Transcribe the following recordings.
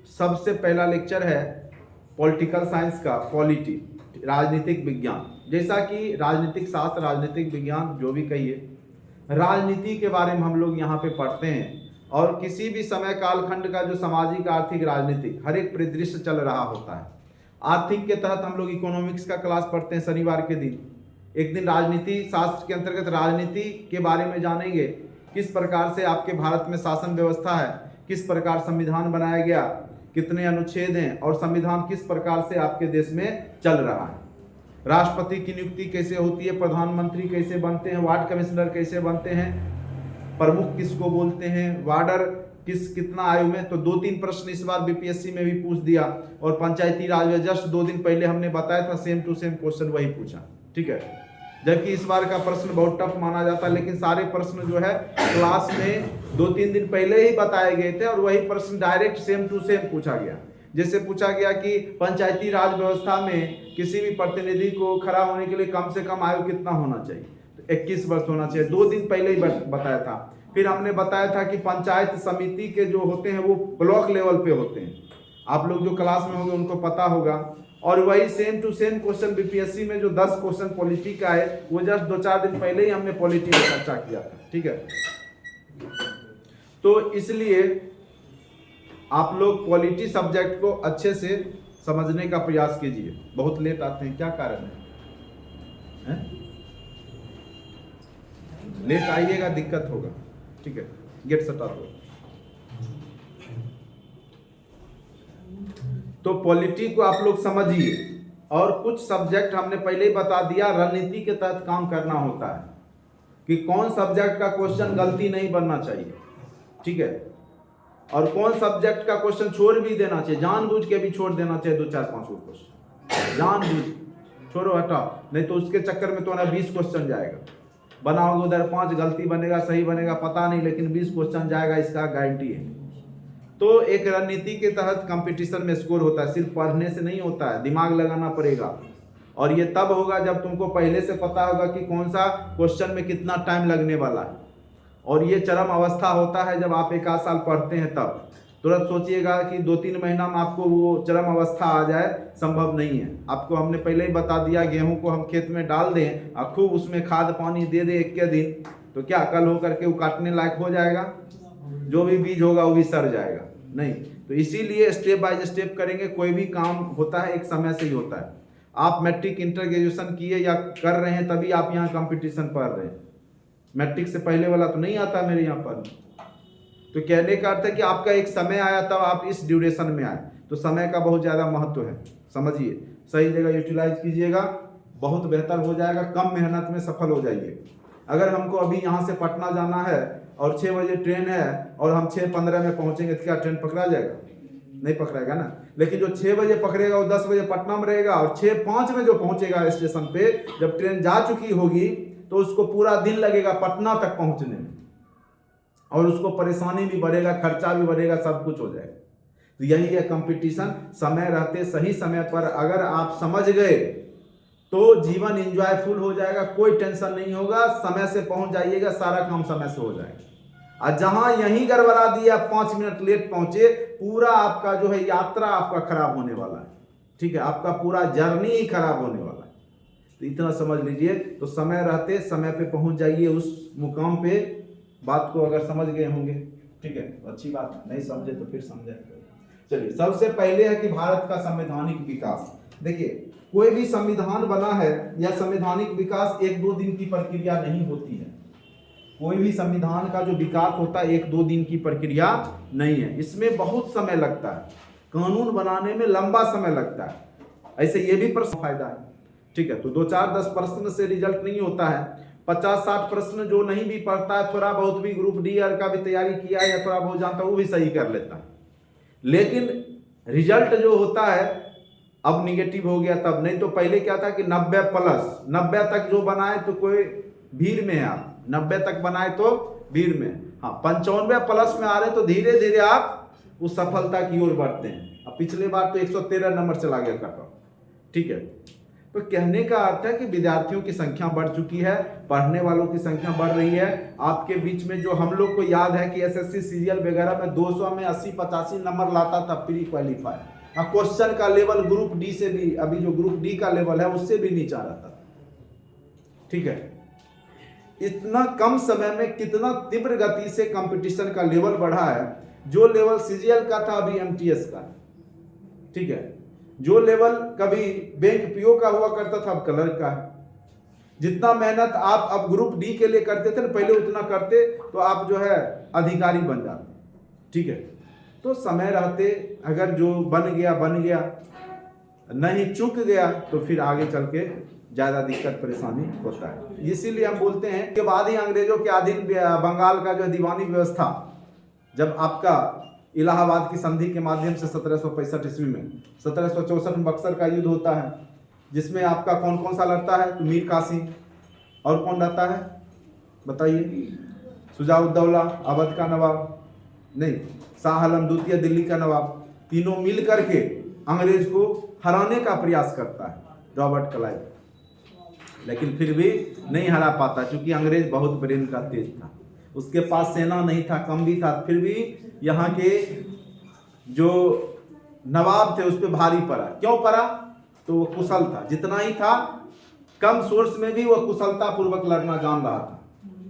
सबसे पहला लेक्चर है पॉलिटिकल साइंस का, पॉलिटी, राजनीतिक विज्ञान। जैसा कि राजनीतिक शास्त्र, राजनीतिक विज्ञान जो भी कहिए, राजनीति के बारे में हम लोग यहाँ पे पढ़ते हैं। और किसी भी समय कालखंड का जो सामाजिक, आर्थिक, राजनीतिक हर एक परिदृश्य चल रहा होता है। आर्थिक के तहत हम लोग इकोनॉमिक्स का क्लास पढ़ते हैं शनिवार के दिन। एक दिन राजनीति शास्त्र के अंतर्गत राजनीति के बारे में जानेंगे, किस प्रकार से आपके भारत में शासन व्यवस्था है, किस प्रकार संविधान बनाया गया, कितने अनुच्छेद हैं और संविधान किस प्रकार से आपके देश में चल रहा है। राष्ट्रपति की नियुक्ति कैसे होती है, प्रधानमंत्री कैसे बनते हैं, वार्ड कमिश्नर कैसे बनते हैं, प्रमुख किसको बोलते हैं, वार्डर कितना आयु में। तो 2-3 प्रश्न इस बार बीपीएससी में भी पूछ दिया। और पंचायती राज में जस्ट 2 दिन पहले हमने बताया था, सेम टू सेम क्वेश्चन वही पूछा, ठीक है। जबकि इस बार का प्रश्न बहुत टफ माना जाता है, लेकिन सारे प्रश्न जो है क्लास में 2-3 दिन पहले ही बताए गए थे और वही प्रश्न डायरेक्ट सेम टू सेम पूछा गया। जैसे पूछा गया कि पंचायती राज व्यवस्था में किसी भी प्रतिनिधि को खड़ा होने के लिए कम से कम आयु कितना होना चाहिए, तो 21 वर्ष होना चाहिए। 2 दिन पहले ही बताया था। फिर हमने बताया था कि पंचायत समिति के जो होते हैं वो ब्लॉक लेवल पे होते हैं। आप लोग जो क्लास में होंगे उनको पता होगा। और वही same to same question BPSC में जो 10 क्वेश्चन पॉलिटी का है, वो जस्ट 2-4 दिन पहले ही हमने पॉलिटी में चर्चा किया था, ठीक है। तो इसलिए आप लोग पॉलिटी सब्जेक्ट को अच्छे से समझने का प्रयास कीजिए। बहुत लेट आते हैं, क्या कारण है? लेट आइएगा दिक्कत होगा, ठीक है। गेट सटा दो। तो पॉलिटी को आप लोग समझिए। और कुछ सब्जेक्ट हमने पहले ही बता दिया, रणनीति के तहत काम करना होता है कि कौन सब्जेक्ट का क्वेश्चन गलती नहीं बनना चाहिए, ठीक है। और कौन सब्जेक्ट का क्वेश्चन छोड़ भी देना चाहिए, जानबूझ के भी छोड़ देना चाहिए। 2-4-5 क्वेश्चन जानबूझ छोड़ो, हटाओ, नहीं तो उसके चक्कर में तो ना 20 क्वेश्चन जाएगा। बनाओगे उधर 5, गलती बनेगा सही बनेगा पता नहीं, लेकिन 20 क्वेश्चन जाएगा, इसका गारंटी है। तो एक रणनीति के तहत कंपटीशन में स्कोर होता है, सिर्फ पढ़ने से नहीं होता है, दिमाग लगाना पड़ेगा। और ये तब होगा जब तुमको पहले से पता होगा कि कौन सा क्वेश्चन में कितना टाइम लगने वाला है। और ये चरम अवस्था होता है जब आप 1 आध साल पढ़ते हैं तब। तुरंत सोचिएगा कि 2-3 महीना में आपको वो चरम अवस्था आ जाए, संभव नहीं है। आपको हमने पहले ही बता दिया, गेहूं को हम खेत में डाल दें और खूब उसमें खाद पानी दे दें 1 के दिन, तो क्या कल हो करके वो काटने लायक हो जाएगा? जो भी बीज होगा वो भी सड़ जाएगा, नहीं। तो इसीलिए स्टेप बाय स्टेप करेंगे। कोई भी काम होता है एक समय से ही होता है। आप मैट्रिक इंटर ग्रेजुएशन किए या कर रहे हैं तभी आप यहाँ कंपटीशन पढ़ रहे हैं। मैट्रिक से पहले वाला तो नहीं आता मेरे यहाँ पर। तो कहने का अर्थ है कि आपका एक समय आया तब आप इस ड्यूरेशन में आए। तो समय का बहुत ज़्यादा महत्व है, समझिए। सही जगह यूटिलाइज कीजिएगा, बहुत बेहतर हो जाएगा। कम मेहनत में सफल हो जाइए। अगर हमको अभी यहाँ से पटना जाना है और 6 बजे ट्रेन है और हम 6:15 में पहुँचेंगे तो क्या ट्रेन पकड़ा जाएगा? नहीं पकड़ाएगा ना। लेकिन जो 6 बजे पकड़ेगा वो 10 बजे पटना में रहेगा और 6:05 में जो पहुँचेगा स्टेशन पे, जब ट्रेन जा चुकी होगी तो उसको पूरा दिन लगेगा पटना तक पहुँचने में। और उसको परेशानी भी बढ़ेगा, खर्चा भी बढ़ेगा, सब कुछ हो जाएगा। तो यही है कंपटीशन। समय रहते सही समय पर अगर आप समझ गए तो जीवन एंजॉयफुल हो जाएगा, कोई टेंशन नहीं होगा। समय से पहुंच जाइएगा, सारा काम समय से हो जाएगा। और जहां यहीं गड़बड़ा दिया, 5 मिनट लेट पहुंचे, पूरा आपका जो है यात्रा आपका खराब होने वाला है, ठीक है। आपका पूरा जर्नी ही खराब होने वाला है। तो इतना समझ लीजिए। तो समय रहते समय पे पहुंच जाइए उस मुकाम पे। बात को अगर समझ गए होंगे, ठीक है, तो अच्छी बात। नहीं समझे तो फिर समझे। चलिए, सबसे पहले है कि भारत का संवैधानिक विकास। देखिए, कोई भी संविधान बना है या संवैधानिक विकास 1-2 दिन की प्रक्रिया नहीं होती है। कोई भी संविधान का जो विकास होता है 1-2 दिन की प्रक्रिया नहीं है। इसमें बहुत समय लगता है। कानून बनाने में लंबा समय लगता है। ऐसे ये भी प्रश्न फायदा है, ठीक है। तो 2-4-10 प्रश्न से रिजल्ट नहीं होता है। 50-60 प्रश्न जो नहीं भी पढ़ता है, थोड़ा बहुत भी ग्रुप डी आर का भी तैयारी किया है या थोड़ा बहुत जानता है, वो भी सही कर लेता है। लेकिन रिजल्ट जो होता है अब निगेटिव हो गया तब। नहीं तो पहले क्या था कि 90+ तक जो बनाए तो कोई भीड़ में है। आप 90 तक बनाए तो भीड़ में, हाँ 95+ में आ रहे तो धीरे धीरे आप उस सफलता की ओर बढ़ते हैं। अब पिछले बार तो 113 नंबर चला गया कट ऑफ, ठीक है। तो कहने का अर्थ है कि विद्यार्थियों की संख्या बढ़ चुकी है, पढ़ने वालों की संख्या बढ़ रही है। आपके बीच में जो हम लोग को याद है कि एसएससी सीरियल वगैरह में 200 में 80-85 नंबर लाता था प्री क्वालिफाई, और क्वेश्चन का लेवल ग्रुप डी से भी, अभी जो ग्रुप डी का लेवल है उससे भी नीचा रहता था। ठीक है, इतना कम समय में कितना तीव्र गति से कंपटीशन का लेवल बढ़ा है। जो लेवल सीजीएल का था अभी एमटीएस का। ठीक है, जो लेवल कभी बैंक पीओ का हुआ करता था अब क्लर्क का है। जितना मेहनत आप अब ग्रुप डी के लिए करते थे ना पहले, उतना करते तो आप जो है अधिकारी बन जाते। ठीक है, तो समय रहते अगर जो बन गया, नहीं चूक गया तो फिर आगे चल के ज़्यादा दिक्कत परेशानी होता है। इसीलिए हम बोलते हैं कि बाद ही अंग्रेजों के अधीन बंगाल का जो दीवानी व्यवस्था, जब आपका इलाहाबाद की संधि के माध्यम से 1765 ईस्वी में, 1764 में बक्सर का युद्ध होता है, जिसमें आपका कौन कौन सा लड़ता है, तो मीर कासिम और कौन रहता है बताइए, शुजाउद्दौला अवध का नवाब, नहीं शाह आलम द्वितीय दिल्ली का नवाब, तीनों मिल करके अंग्रेज को हराने का प्रयास करता है रॉबर्ट क्लाइव, लेकिन फिर भी नहीं हरा पाता, क्योंकि अंग्रेज बहुत ब्रेन का तेज था। उसके पास सेना नहीं था, कम भी था, फिर भी यहाँ के जो नवाब थे उस पर भारी पड़ा। क्यों पड़ा? तो वो कुशल था, जितना ही था कम सोर्स में भी वो कुशलता पूर्वक लड़ना जान रहा था।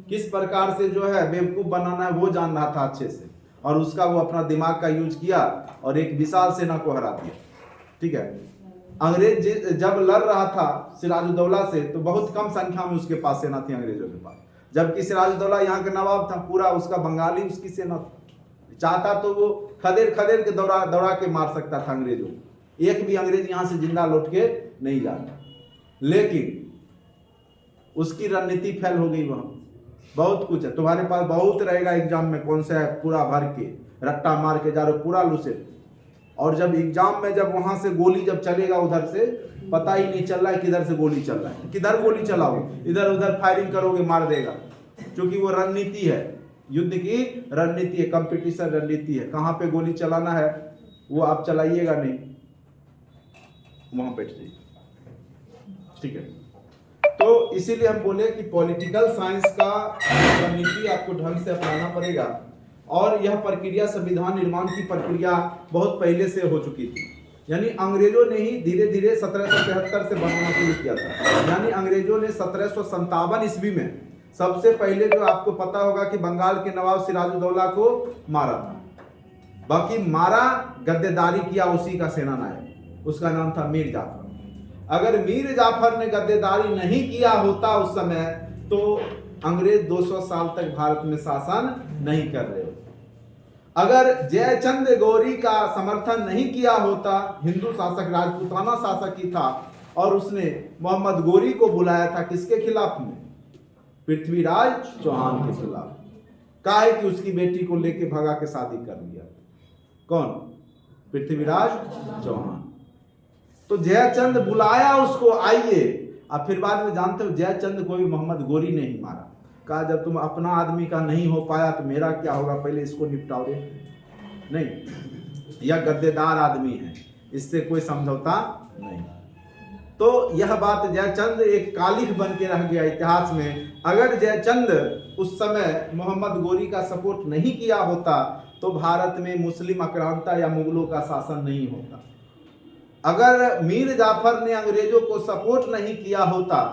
किस प्रकार से जो है बेवकूफ़ बनाना है वो जान रहा था अच्छे से, और उसका वो अपना दिमाग का यूज किया और एक विशाल सेना को हरा दिया। ठीक है, अंग्रेज जब लड़ रहा था सिराजुद्दौला से तो बहुत कम संख्या में उसके पास सेना थी अंग्रेजों के पास, जबकि सिराजुद्दौला यहाँ के नवाब था, पूरा उसका बंगाली उसकी सेना था। चाहता तो वो खदेड़ के दौड़ा के मार सकता था अंग्रेजों, एक भी अंग्रेज यहाँ से जिंदा लौट के नहीं जाता, लेकिन उसकी रणनीति फेल हो गई। वहाँ बहुत कुछ है, तुम्हारे पास बहुत रहेगा एग्जाम में, कौन सा है पूरा भर के रट्टा मार के जा रहे हो पूरा लूसे, और जब एग्जाम में जब वहां से गोली जब चलेगा उधर से पता ही नहीं चल रहा है किधर से गोली चल रहा है, किधर गोली चलाओगे, इधर उधर फायरिंग करोगे मार देगा, क्योंकि वो रणनीति है, युद्ध की रणनीति है, कंपटीशन रणनीति है। कहाँ पे गोली चलाना है वो आप चलाइएगा नहीं, वहां बैठ जाइए। ठीक है, तो इसीलिए हम बोले कि पॉलिटिकल साइंस का रणनीति आपको ढंग से अपनाना पड़ेगा, और यह प्रक्रिया संविधान निर्माण की प्रक्रिया बहुत पहले से हो चुकी थी। यानी अंग्रेजों ने ही धीरे धीरे 1773 से बनाना शुरू किया था। यानी अंग्रेजों ने 1757 ईस्वी में सबसे पहले जो आपको पता होगा कि बंगाल के नवाब सिराजुद्दौला को मारा था। बाकी मारा, गद्देदारी किया उसी का सेनानायक, उसका नाम था मीर जाफर। अगर मीर जाफर ने गद्देदारी नहीं किया होता उस समय तो अंग्रेज 200 साल तक भारत में शासन नहीं कर रहे होते। अगर जयचंद गौरी का समर्थन नहीं किया होता, हिंदू शासक राजपूताना शासक ही था, और उसने मोहम्मद गोरी को बुलाया था किसके खिलाफ में, पृथ्वीराज चौहान के खिलाफ, काहे कि उसकी बेटी को लेके भगा के शादी कर लिया। कौन? पृथ्वीराज चौहान। तो जयचंद बुलाया उसको, आइए, अब फिर बाद में जानते हो जयचंद को भी मोहम्मद गोरी ने ही मारा। कहा जब तुम अपना आदमी का नहीं हो पाया तो मेरा क्या होगा, पहले इसको निपटाओ रे। नहीं, यह गद्देदार आदमी है, इससे कोई समझौता नहीं। तो यह बात जयचंद एक कालिख बन के रह गया इतिहास में। अगर जयचंद उस समय मोहम्मद गोरी का सपोर्ट नहीं किया होता तो भारत में मुस्लिम आक्रांता या मुगलों का शासन नहीं होता। अगर मीर जाफर ने अंग्रेजों को सपोर्ट नहीं किया होता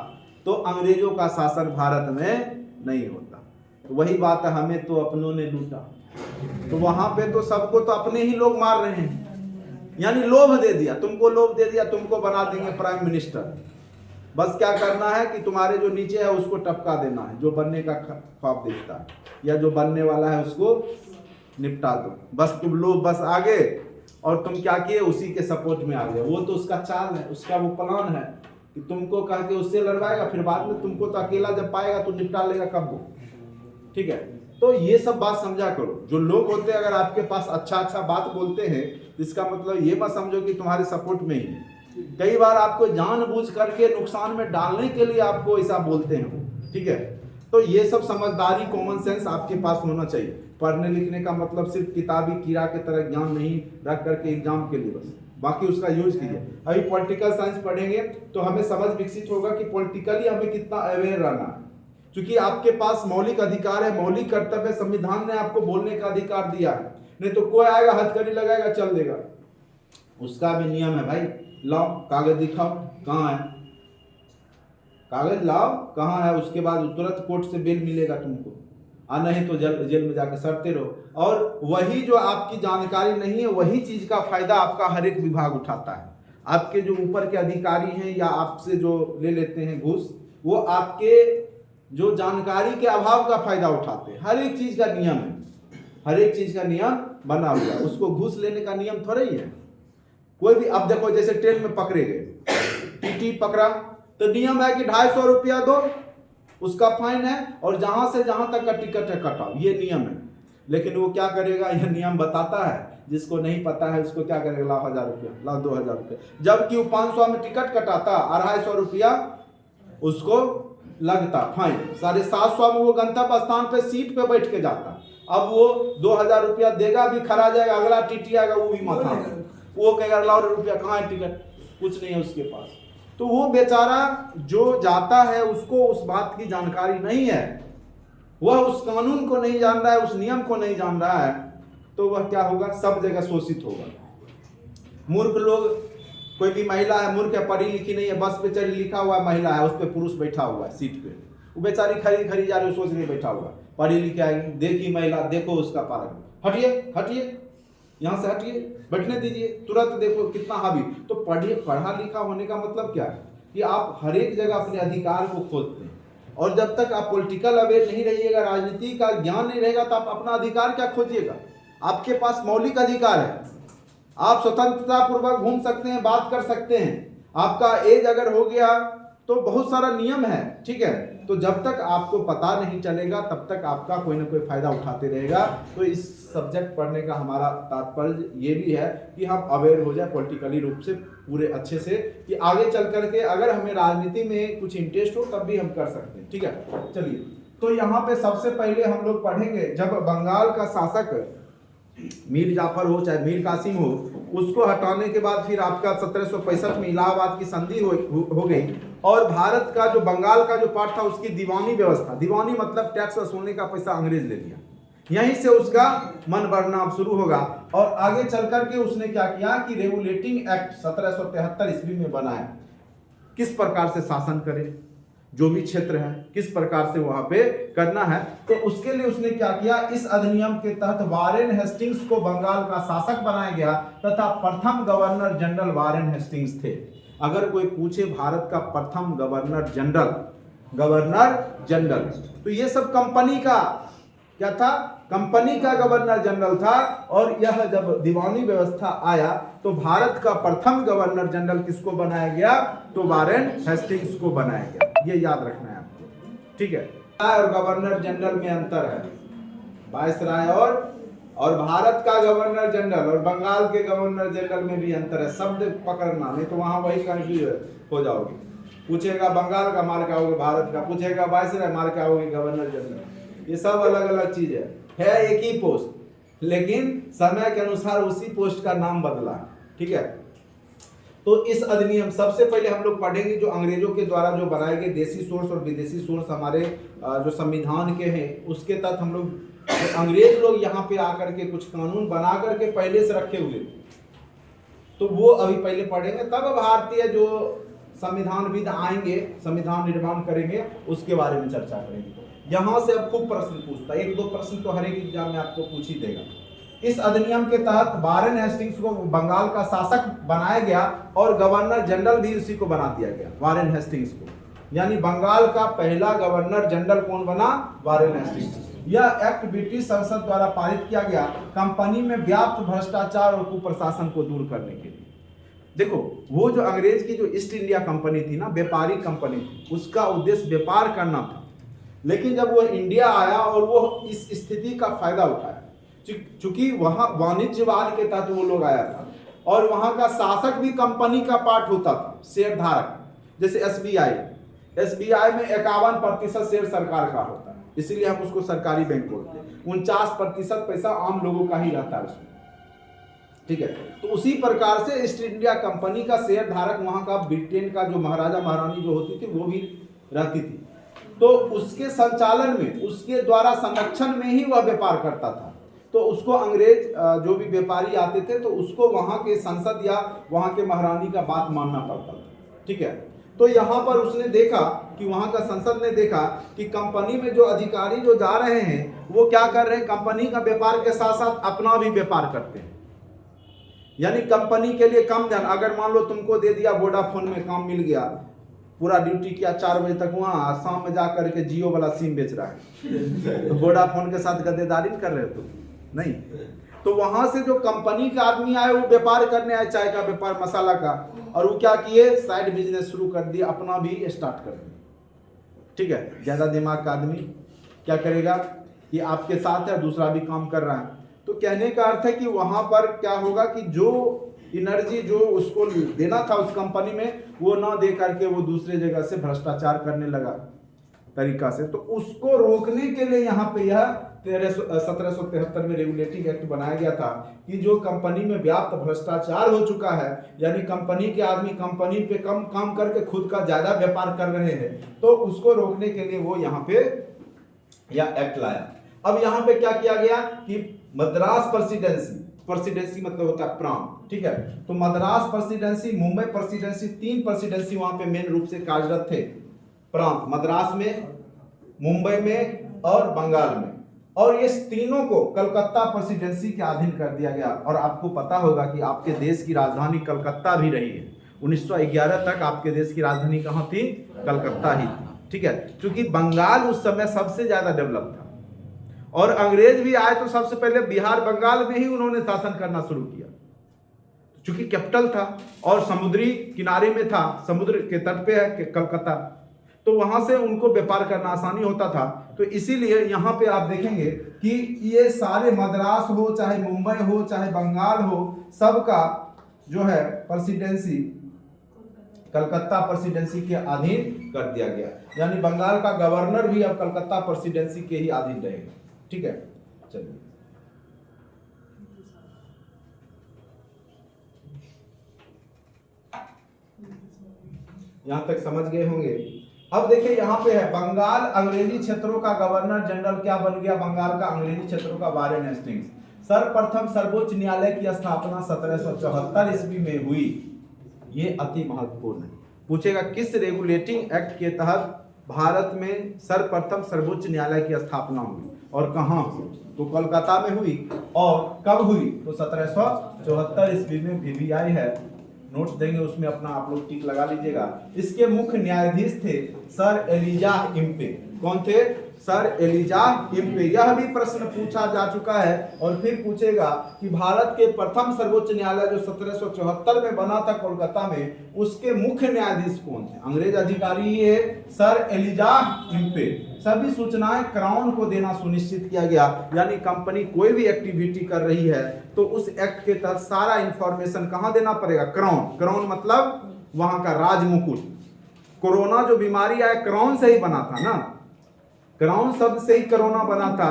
तो अंग्रेजों का शासन भारत में नहीं होता। तो वही बात है, हमें तो अपनों ने लूटा, तो वहां पे तो सबको तो अपने ही लोग मार रहे हैं। यानी लोभ दे दिया, तुमको लोभ दे दिया, तुमको बना देंगे प्राइम मिनिस्टर, बस क्या करना है कि तुम्हारे जो नीचे है उसको टपका देना है, जो बनने का ख्वाब देखता है या जो बनने वाला है उसको निपटा दो, बस तुम लोग बस आगे, और तुम क्या किए उसी के सपोर्ट में आ गए। वो तो उसका चाल है, उसका वो प्लान है कि तुमको कह के उससे लड़वाएगा, फिर बाद में तुमको तो अकेला जब पाएगा तो निपटा लेगा कब वो। ठीक है, तो ये सब बात समझा करो। जो लोग होते हैं अगर आपके पास अच्छा बात बोलते हैं तो इसका मतलब ये मत समझो कि तुम्हारे सपोर्ट में ही है। कई बार आपको जानबूझ करके नुकसान में डालने के लिए आपको ऐसा बोलते हैं। ठीक है, तो ये सब समझदारी, कॉमन सेंस आपके पास होना चाहिए। पढ़ने लिखने का मतलब सिर्फ किताबी कीड़ा के तरह ज्ञान नहीं रख करके एग्जाम के लिए बस बाकी उसका यूज कीजिए। अभी पॉलिटिकल साइंस पढ़ेंगे तो हमें समझ विकसित होगा कि पॉलिटिकली हमें कितना अवेयर रहना है, क्योंकि आपके पास मौलिक अधिकार है, मौलिक कर्तव्य, संविधान ने आपको बोलने का अधिकार दिया है। नहीं तो कोई आएगा हथकड़ी लगाएगा चल देगा, उसका भी नियम है भाई। लाओ कागज दिखाओ, कहाँ है कागज, लाओ कहाँ है, उसके बाद तुरंत कोर्ट से बेल मिलेगा तुमको, और नहीं तो जेल में जाके सड़ते रहो। और वही जो आपकी जानकारी नहीं है, वही चीज का फायदा आपका हर एक विभाग उठाता है। आपके जो ऊपर के अधिकारी हैं या आपसे जो ले लेते हैं घूस, वो आपके जो जानकारी के अभाव का फायदा उठाते हैं। हर एक चीज का नियम है, हर एक चीज का नियम बना हुआ है, उसको घूस लेने का नियम थोड़ा ही है कोई भी। अब देखो जैसे ट्रेन में पकड़े गए, टीटी पकड़ा तो नियम है कि 250 रुपया दो, उसका फाइन है, और जहां से जहां तक का टिकट है कटाओ, ये नियम है। लेकिन वो क्या करेगा, यह नियम बताता है, जिसको नहीं पता है उसको क्या करेगा, लाओ 1000 रुपया, लाओ 2000 रुपया। जबकि वो 500 में टिकट कटाता, 250 रुपया उसको लगता फाइन, 750 में वो गंतव्य स्थान पे सीट पे बैठ के जाता। अब वो 2000 रुपया देगा भी, खरा जाएगा, अगला टीटी आएगा वो भी माथा, वो कहेगा लाओ रुपया, कहाँ है टिकट, कुछ नहीं है उसके पास। तो वो बेचारा जो जाता है उसको उस बात की जानकारी नहीं है, वह उस कानून को नहीं जान रहा है, उस नियम को नहीं जान रहा है, तो वह क्या होगा, सब जगह शोषित होगा। मूर्ख लोग, कोई भी महिला है मूर्ख है, पढ़ी लिखी नहीं है, बस पे चढ़ी, लिखा हुआ है महिला है, उस पर पुरुष बैठा हुआ है सीट पे, वो बेचारी खरी खरी जा रही, सोच नहीं बैठा हुआ, पढ़ी लिखी आएगी, देखी महिला, देखो उसका पारक, हटिए हटिए यहाँ से हटिए, बैठने दीजिए, तुरंत देखो कितना हावी। तो पढ़ा लिखा होने का मतलब क्या है कि आप हर एक जगह अपने अधिकार को खोजते हैं, और जब तक आप पॉलिटिकल अवेयर नहीं रहिएगा, राजनीति का ज्ञान नहीं रहेगा, तो आप अपना अधिकार क्या खोजिएगा। आपके पास मौलिक अधिकार है, आप स्वतंत्रता पूर्वक घूम सकते हैं, बात कर सकते हैं, आपका एज अगर हो गया तो बहुत सारा नियम है, ठीक है। तो जब तक आपको पता नहीं चलेगा तब तक आपका कोई ना कोई फायदा उठाते रहेगा। तो इस सब्जेक्ट पढ़ने का हमारा तात्पर्य ये भी है कि हम अवेयर हो जाए पॉलिटिकली रूप से पूरे अच्छे से, कि आगे चल करके अगर हमें राजनीति में कुछ इंटरेस्ट हो तब भी हम कर सकते हैं, ठीक है। चलिए, तो यहाँ पे सबसे पहले हम लोग पढ़ेंगे, जब बंगाल का शासक मीर जाफर हो चाहे मीर कासिम हो, उसको हटाने के बाद फिर आपका 1765 में इलाहाबाद की संधि हो गई, और भारत का जो बंगाल का जो पार्ट था उसकी दीवानी व्यवस्था, दीवानी मतलब टैक्स वसूलने का पैसा अंग्रेज ले लिया, यहीं से उसका मन बढ़ना शुरू होगा। और आगे चल करके उसने क्या किया कि रेगुलेटिंग एक्ट 1773 ईस्वी में बनाया, किस प्रकार से शासन करे, जो भी क्षेत्र है किस प्रकार से वहां पे करना है। तो उसके लिए उसने क्या किया, इस अधिनियम के तहत वारेन हेस्टिंग्स को बंगाल का शासक बनाया गया, तथा प्रथम गवर्नर जनरल वारेन हेस्टिंग्स थे। अगर कोई पूछे भारत का प्रथम गवर्नर जनरल, तो ये सब कंपनी का क्या था, कंपनी का गवर्नर जनरल था। और यह जब दीवानी व्यवस्था आया तो भारत का प्रथम गवर्नर जनरल किसको बनाया गया, तो वारेन हेस्टिंग्स को बनाया गया। ये याद रखना है आपको, ठीक है। और गवर्नर जनरल में अंतर है, वायसराय और भारत का गवर्नर जनरल और बंगाल के गवर्नर जनरल में भी अंतर है। शब्द पकड़ना, नहीं तो वहां वही कंफ्यूज हो जाओगे। पूछेगा बंगाल का मार क्या होगा, भारत का पूछेगा वायसराय मार क्या होगी, गवर्नर जनरल। ये सब अलग अलग चीज है एक ही पोस्ट, लेकिन समय के अनुसार उसी पोस्ट का नाम बदला, ठीक है। तो इस अधिनियम सबसे पहले हम लोग पढ़ेंगे जो अंग्रेजों के द्वारा जो बनाए गए देसी सोर्स और विदेशी सोर्स हमारे जो संविधान के हैं, उसके तहत हम लोग अंग्रेज लोग यहाँ पे आकर के कुछ कानून बना करके पहले से रखे हुए, तो वो अभी पहले पढ़ेंगे, तब भारतीय जो संविधानविद आएंगे, संविधान निर्माण करेंगे, उसके बारे में चर्चा करेंगे। यहाँ से अब खूब प्रश्न पूछता है, 1-2 प्रश्न तो हर एक एग्जाम में आपको पूछ ही देगा। इस अधिनियम के तहत वारेन हेस्टिंग्स को बंगाल का शासक बनाया गया और गवर्नर जनरल भी उसी को बना दिया गया, वारेन हेस्टिंग्स को। यानी बंगाल का पहला गवर्नर जनरल कौन बना, वारेन हेस्टिंग्स। यह एक्ट ब्रिटिश संसद द्वारा पारित किया गया कंपनी में व्याप्त भ्रष्टाचार और कुप्रशासन को दूर करने के लिए। देखो, वो जो अंग्रेज की जो ईस्ट इंडिया कंपनी थी ना, व्यापारी कंपनी थी, उसका उद्देश्य व्यापार करना था। लेकिन जब वो इंडिया आया और वो इस स्थिति का फायदा उठाया, चूंकि वहां वाणिज्यवाद के तहत वो लोग आया था, और वहां का शासक भी कंपनी का पार्ट होता था, शेयर धारक। जैसे एसबीआई में 51% शेयर सरकार का होता है, इसीलिए हम उसको सरकारी बैंक बोलते हैं। 49% पैसा आम लोगों का ही रहता है उसमें, ठीक है। तो उसी प्रकार से ईस्ट इंडिया कंपनी का शेयर धारक वहां का ब्रिटेन का जो महाराजा महारानी जो होती थी वो भी रहती थी, तो उसके संचालन में, उसके द्वारा संरक्षण में ही वह व्यापार करता था। तो उसको अंग्रेज जो भी व्यापारी आते थे तो उसको वहां के संसद या वहां के महारानी का बात मानना पड़ता था, ठीक है। तो यहाँ पर उसने देखा कि वहां का संसद ने देखा कि कंपनी में जो अधिकारी जो जा रहे हैं वो क्या कर रहे हैं, कंपनी का व्यापार के साथ साथ अपना भी व्यापार करते हैं। यानी कंपनी के लिए कम ध्यान, अगर मान लो तुमको दे दिया वोडाफोन में काम मिल गया, पूरा ड्यूटी किया 4 बजे तक वहाँ, शाम में जा करके जियो वाला सिम बेच रहा है तो वोडाफोन के साथ गद्देदारी कर रहे हो तुम? नहीं। तो वहां से जो कंपनी का आदमी आए वो व्यापार करने आए, चाय का व्यापार, मसाला का, और वो क्या किए, साइड बिजनेस शुरू कर दिया, अपना भी स्टार्ट कर दिया, ठीक है। ज्यादा दिमाग का आदमी क्या करेगा कि आपके साथ है, दूसरा भी काम कर रहा है। तो कहने का अर्थ है कि वहां पर क्या होगा कि जो एनर्जी जो उसको देना था उस कंपनी में वो ना दे करके वो दूसरे जगह से भ्रष्टाचार करने लगा तरीका से। तो उसको रोकने के लिए यहाँ पे यह 1773 में रेगुलेटिंग एक्ट बनाया गया था कि जो कंपनी में व्याप्त भ्रष्टाचार हो चुका है, यानी कंपनी के आदमी कंपनी पे कम काम करके खुद का ज्यादा व्यापार कर रहे हैं, तो उसको रोकने के लिए वो यहाँ पे यह एक्ट लाया। अब यहाँ पे क्या किया गया कि मद्रास प्रेसिडेंसी मतलब होता है प्रांत, ठीक है। तो Madras presidency, Mumbai presidency, 3 presidency वहां पे मेन रूप से कार्यरत थे प्रांत, मद्रास में, मुंबई में और बंगाल में, और ये तीनों को कलकत्ता प्रेसिडेंसी के अधीन कर दिया गया। और आपको पता होगा कि आपके देश की राजधानी कलकत्ता भी रही है। 1911 तक आपके देश की राजधानी कहाँ थी? कलकत्ता ही थी, ठीक है। क्योंकि बंगाल उस समय सबसे ज्यादा डेवलप था, और अंग्रेज भी आए तो सबसे पहले बिहार बंगाल में ही उन्होंने शासन करना शुरू किया, क्योंकि कैपिटल था और समुद्री किनारे में था, समुद्र के तट पे है कलकत्ता, तो वहां से उनको व्यापार करना आसानी होता था। तो इसीलिए यहाँ पे आप देखेंगे कि ये सारे मद्रास हो, चाहे मुंबई हो, चाहे बंगाल हो, सबका जो है प्रेसिडेंसी कलकत्ता प्रेसिडेंसी के अधीन कर दिया गया। यानी बंगाल का गवर्नर भी अब कलकत्ता प्रेसिडेंसी के ही अधीन रहेगा, ठीक है। चलिए यहां तक समझ गए होंगे। अब देखिए यहाँ पे है बंगाल अंग्रेजी क्षेत्रों का गवर्नर जनरल क्या बन गया, बंगाल का अंग्रेजी क्षेत्रों का वारेन हेस्टिंग्स। सर्वप्रथम सर्वोच्च न्यायालय की स्थापना 1774 ईस्वी में हुई। ये अति महत्वपूर्ण है, पूछेगा किस रेगुलेटिंग एक्ट के तहत भारत में सर्वप्रथम सर्वोच्च न्यायालय की स्थापना हुई और कहाँ हुई? तो कोलकाता में हुई। और कब हुई? तो 1774 ईस्वी में VVI है, नोट्स देंगे उसमें अपना आप लोग टिक लगा लीजिएगा। इसके मुख्य न्यायाधीश थे सर एलिजाह इम्पे। कौन थे? Sir Elijah Impey. यह भी प्रश्न पूछा जा चुका है और फिर पूछेगा कि भारत के प्रथम सर्वोच्च न्यायालय जो 1774 में बना था कोलकाता में, उसके मुख्य न्यायाधीश कौन थे? अंग्रेज अधिकारी ये सर एलिजाह इम्पे। सभी सूचनाएं क्राउन को देना सुनिश्चित किया गया, यानी कंपनी कोई भी एक्टिविटी कर रही है तो उस एक्ट के तहत सारा इंफॉर्मेशन कहां देना पड़ेगा? क्राउन। क्राउन मतलब वहां का राज मुकुट। कोरोना जो बीमारी आया क्राउन से ही बना था ना, क्राउन शब्द से ही कोरोना बना था।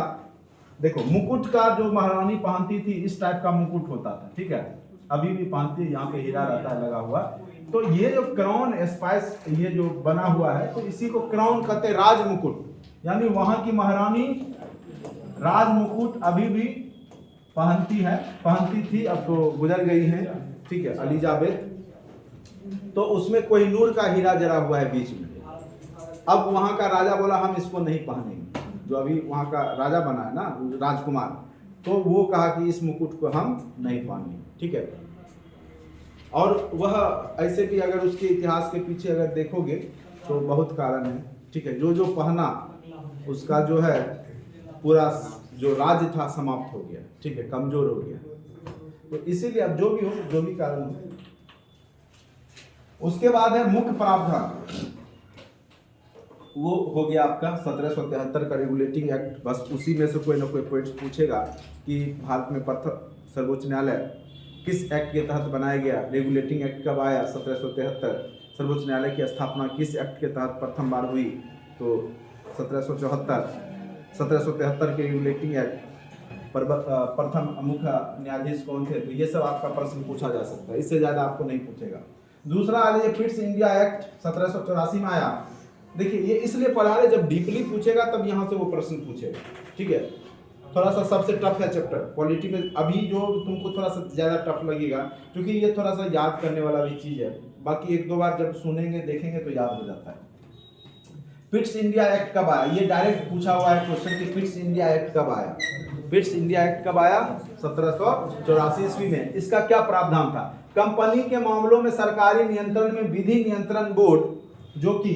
देखो मुकुट का जो महारानी पहनती थी इस टाइप का मुकुट होता था, ठीक है, अभी भी पहनती है, यहाँ पे हीरा रहता है लगा हुआ। तो ये जो क्राउन स्पाइस ये जो बना हुआ है तो इसी को क्राउन कहते हैं, राज मुकुट। यानी वहां की महारानी राज मुकुट अभी भी पहनती थी, अब तो गुजर गई हैं, ठीक है, एलिजाबेथ। तो उसमें कोहिनूर का हीरा जरा हुआ है बीच में। अब वहां का राजा बोला हम इसको नहीं पहनेंगे, जो अभी वहां का राजा बना है ना राजकुमार, तो वो कहा कि इस मुकुट को हम नहीं पहनेंगे, ठीक है। और वह ऐसे भी अगर उसके इतिहास के पीछे अगर देखोगे तो बहुत कारण है, ठीक है। जो जो पहना उसका जो है पूरा जो राज्य था समाप्त हो गया, ठीक है, कमजोर हो गया। तो इसीलिए अब जो भी हो, जो भी कारण हो। उसके बाद है मुख्य प्रावधान, वो हो गया आपका 1773 का रेगुलेटिंग एक्ट। बस उसी में से कोई ना कोई पॉइंट्स पूछेगा कि भारत में प्रथम सर्वोच्च न्यायालय किस एक्ट के तहत बनाया गया, रेगुलेटिंग एक्ट कब आया 1773, सर्वोच्च न्यायालय की स्थापना किस एक्ट के तहत प्रथम बार हुई, तो 1773 के रेगुलेटिंग एक्ट। प्रथम मुख्य न्यायाधीश कौन थे, तो ये सब आपका प्रश्न पूछा जा सकता है, इससे ज्यादा आपको नहीं पूछेगा। दूसरा आ जाइए, पिट्स इंडिया एक्ट 1784 में आया। देखिए ये इसलिए पढ़ा रहे, जब डीपली पूछेगा तब यहाँ से वो प्रश्न पूछेगा, ठीक है। थोड़ा सा सबसे टफ है चैप्टर पॉलिटी में, अभी जो तुमको थोड़ा सा ज़्यादा टफ लगेगा, क्योंकि ये थोड़ा सा याद करने वाला भी चीज़ है। बाकी एक दो बार जब सुनेंगे देखेंगे तो याद हो जाता है। पिट्स इंडिया एक्ट कब आया, ये डायरेक्ट पूछा हुआ है क्वेश्चन कि पिट्स इंडिया एक्ट कब आया। पिट्स इंडिया एक्ट कब आया, 1784 ईस्वी में। इसका क्या प्रावधान था, कंपनी के मामलों में सरकारी नियंत्रण में विधि नियंत्रण बोर्ड जो कि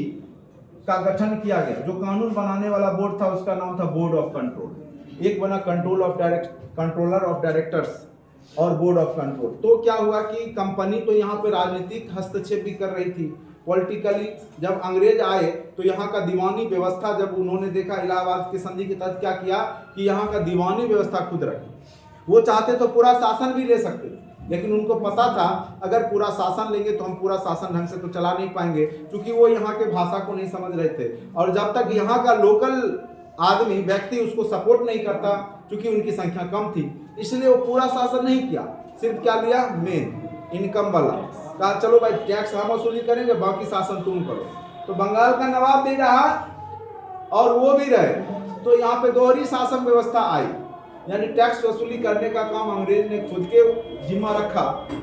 का गठन किया गया। जो कानून बनाने वाला बोर्ड था उसका नाम था बोर्ड ऑफ कंट्रोल। एक बना कंट्रोलर ऑफ डायरेक्टर्स और बोर्ड ऑफ कंट्रोल। तो क्या हुआ कि कंपनी तो यहाँ पे राजनीतिक हस्तक्षेप भी कर रही थी पॉलिटिकली। जब अंग्रेज आए तो यहाँ का दीवानी व्यवस्था, जब उन्होंने देखा इलाहाबाद की संधि के तहत क्या किया कि यहाँ का दीवानी व्यवस्था खुद रखी। वो चाहते तो पूरा शासन भी ले सकते, लेकिन उनको पता था अगर पूरा शासन लेंगे तो हम पूरा शासन ढंग से तो चला नहीं पाएंगे, क्योंकि वो यहाँ के भाषा को नहीं समझ रहे थे। और जब तक यहाँ का लोकल आदमी व्यक्ति उसको सपोर्ट नहीं करता, क्योंकि उनकी संख्या कम थी, इसलिए वो पूरा शासन नहीं किया, सिर्फ क्या लिया, मेन इनकम वाला। कहा चलो भाई टैक्स हम वसूली करेंगे, बाकी शासन तुम करो। तो बंगाल का नवाब भी रहा और वो भी रहे, तो यहाँ पे दोहरी शासन व्यवस्था आई। यानी टैक्स वसूली करने का काम अंग्रेज ने खुद के जिम्मा रखा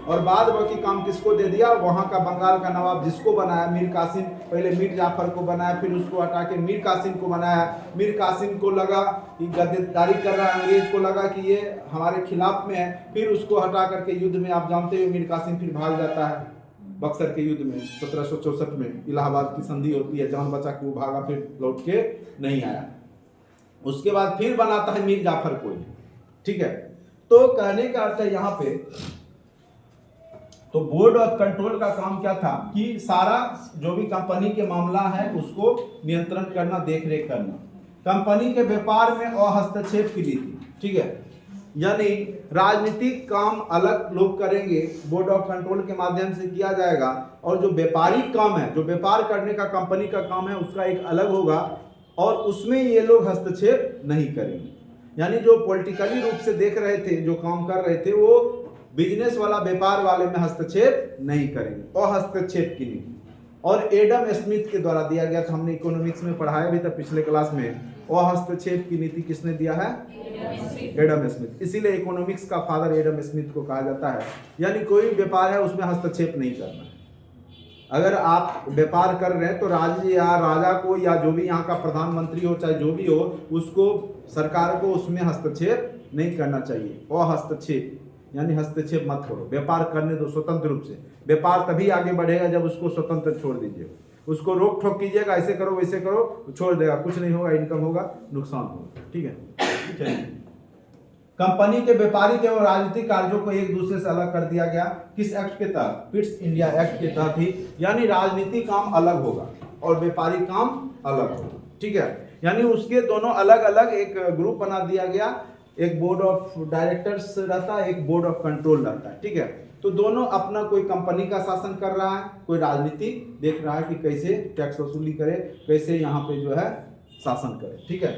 और बाद बाकी काम किसको दे दिया, वहाँ का बंगाल का नवाब जिसको बनाया मीर कासिम, पहले मीर जाफर को बनाया, फिर उसको हटा के मीर कासिम को बनाया। मीर कासिम को लगा कि गद्दारी कर रहा है, अंग्रेज को लगा कि ये हमारे खिलाफ में है, फिर उसको हटा करके युद्ध में, आप जानते हो मीर कासिम फिर भाग जाता है बक्सर के युद्ध में 1764 में। इलाहाबाद की संधि होती है, जान बचा के वो भागा, फिर लौट के नहीं आया। उसके बाद फिर बनाता है मीर जाफर को, ठीक है। तो कहने का अर्थ है यहाँ पे, तो बोर्ड ऑफ कंट्रोल का काम क्या था कि सारा जो भी कंपनी के मामला है उसको नियंत्रण करना, देख रेख करना, कंपनी के व्यापार में अहस्तक्षेप की नीति, ठीक है। यानी राजनीतिक काम अलग लोग करेंगे, बोर्ड ऑफ कंट्रोल के माध्यम से किया जाएगा, और जो व्यापारिक काम है, जो व्यापार करने का कंपनी का काम है, उसका एक अलग होगा, और उसमें ये लोग हस्तक्षेप नहीं करेंगे। यानी जो पॉलिटिकली रूप से देख रहे थे, जो काम कर रहे थे, वो बिजनेस वाला, व्यापार वाले में हस्तक्षेप नहीं करेंगे, अहस्तक्षेप की नीति। और एडम स्मिथ के द्वारा दिया गया था, हमने इकोनॉमिक्स में पढ़ाया भी था पिछले क्लास में। अहस्तक्षेप की नीति किसने दिया है, एडम स्मिथ। इसीलिए इकोनॉमिक्स का फादर एडम स्मिथ को कहा जाता है। यानी कोई भी व्यापार है उसमें हस्तक्षेप नहीं करना है। अगर आप व्यापार कर रहे हैं तो राज्य या राजा को, या जो भी यहाँ का प्रधानमंत्री हो, चाहे जो भी हो, उसको, सरकार को उसमें हस्तक्षेप नहीं करना चाहिए। अहस्तक्षेप यानी हस्तक्षेप मत करो, व्यापार करने दो स्वतंत्र रूप से। व्यापार तभी आगे बढ़ेगा जब उसको स्वतंत्र छोड़ दीजिए। उसको रोक ठोक कीजिएगा, ऐसे करो वैसे करो, तो छोड़ देगा, कुछ नहीं होगा, इनकम होगा, नुकसान होगा, ठीक है। चलिए, कंपनी के व्यापारिक एवं राजनीतिक कार्यों को एक दूसरे से अलग कर दिया गया। किस एक्ट के तहत, पिट्स इंडिया एक्ट के तहत ही। यानी राजनीतिक काम अलग होगा और व्यापारिक काम अलग होगा, ठीक है। यानी उसके दोनों अलग अलग एक ग्रुप बना दिया गया, एक बोर्ड ऑफ डायरेक्टर्स रहता है, एक बोर्ड ऑफ कंट्रोल रहता है, ठीक है। तो दोनों अपना, कोई कंपनी का शासन कर रहा है, कोई राजनीति देख रहा है कि कैसे टैक्स वसूली करे, कैसे यहाँ पे जो है शासन करे, ठीक है।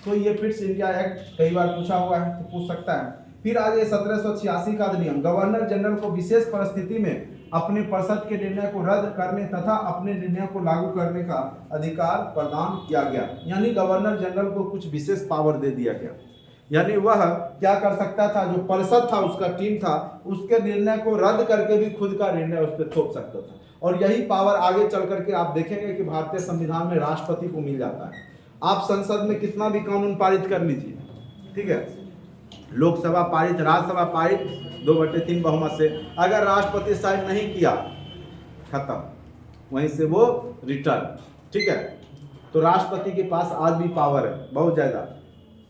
तो ये पिट्स इंडिया एक्ट कई बार पूछा हुआ है, तो पूछ सकता है। फिर आ जाए 1786 का अधिनियम। गवर्नर जनरल को विशेष परिस्थिति में अपने परिषद के निर्णय को रद्द करने तथा अपने निर्णय को लागू करने का अधिकार प्रदान किया गया। यानी गवर्नर जनरल को कुछ विशेष पावर दे दिया गया। यानी वह क्या कर सकता था, जो परिषद था, उसका टीम था, उसके निर्णय को रद्द करके भी खुद का निर्णय उस पर थोप सकता था। और यही पावर आगे चल करके आप देखेंगे कि भारतीय संविधान में राष्ट्रपति को मिल जाता है। आप संसद में कितना भी कानून पारित कर लीजिए, ठीक है, लोकसभा पारित, राज्यसभा पारित 2/3 बहुमत से, अगर राष्ट्रपति साइन नहीं किया, खत्म, वहीं से वो रिटर्न, ठीक है। तो राष्ट्रपति के पास आज भी पावर है बहुत ज्यादा।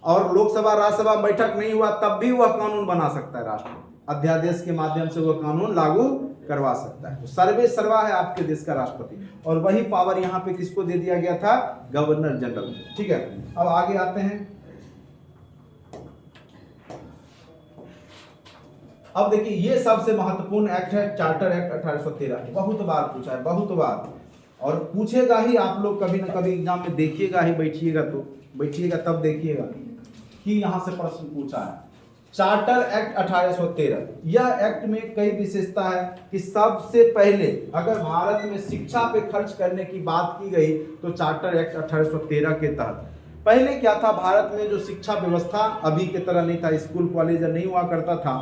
और लोकसभा राज्यसभा बैठक नहीं हुआ तब भी वह कानून बना सकता है, राष्ट्रपति अध्यादेश के माध्यम से वह कानून लागू करवा सकता है। तो सर्वे सर्वा है आपके देश का राष्ट्रपति, और वही पावर यहाँ पे किसको दे दिया गया था, गवर्नर जनरल, ठीक है। अब आगे आते हैं। अब देखिए, ये सबसे महत्वपूर्ण एक्ट है चार्टर एक्ट 1813। बहुत बार पूछा है, बहुत बार, और पूछेगा ही आप लोग कभी ना कभी एग्जाम में, देखिएगा ही, बैठिएगा तो बैठिएगा तब देखिएगा कि यहाँ से प्रश्न पूछा है। चार्टर एक्ट 1813, यह एक्ट में कई विशेषता है कि सबसे पहले अगर भारत में शिक्षा पे खर्च करने की बात की गई तो चार्टर एक्ट 1813 के तहत। पहले क्या था, भारत में जो शिक्षा व्यवस्था अभी की तरह नहीं था, स्कूल कॉलेज नहीं हुआ करता था,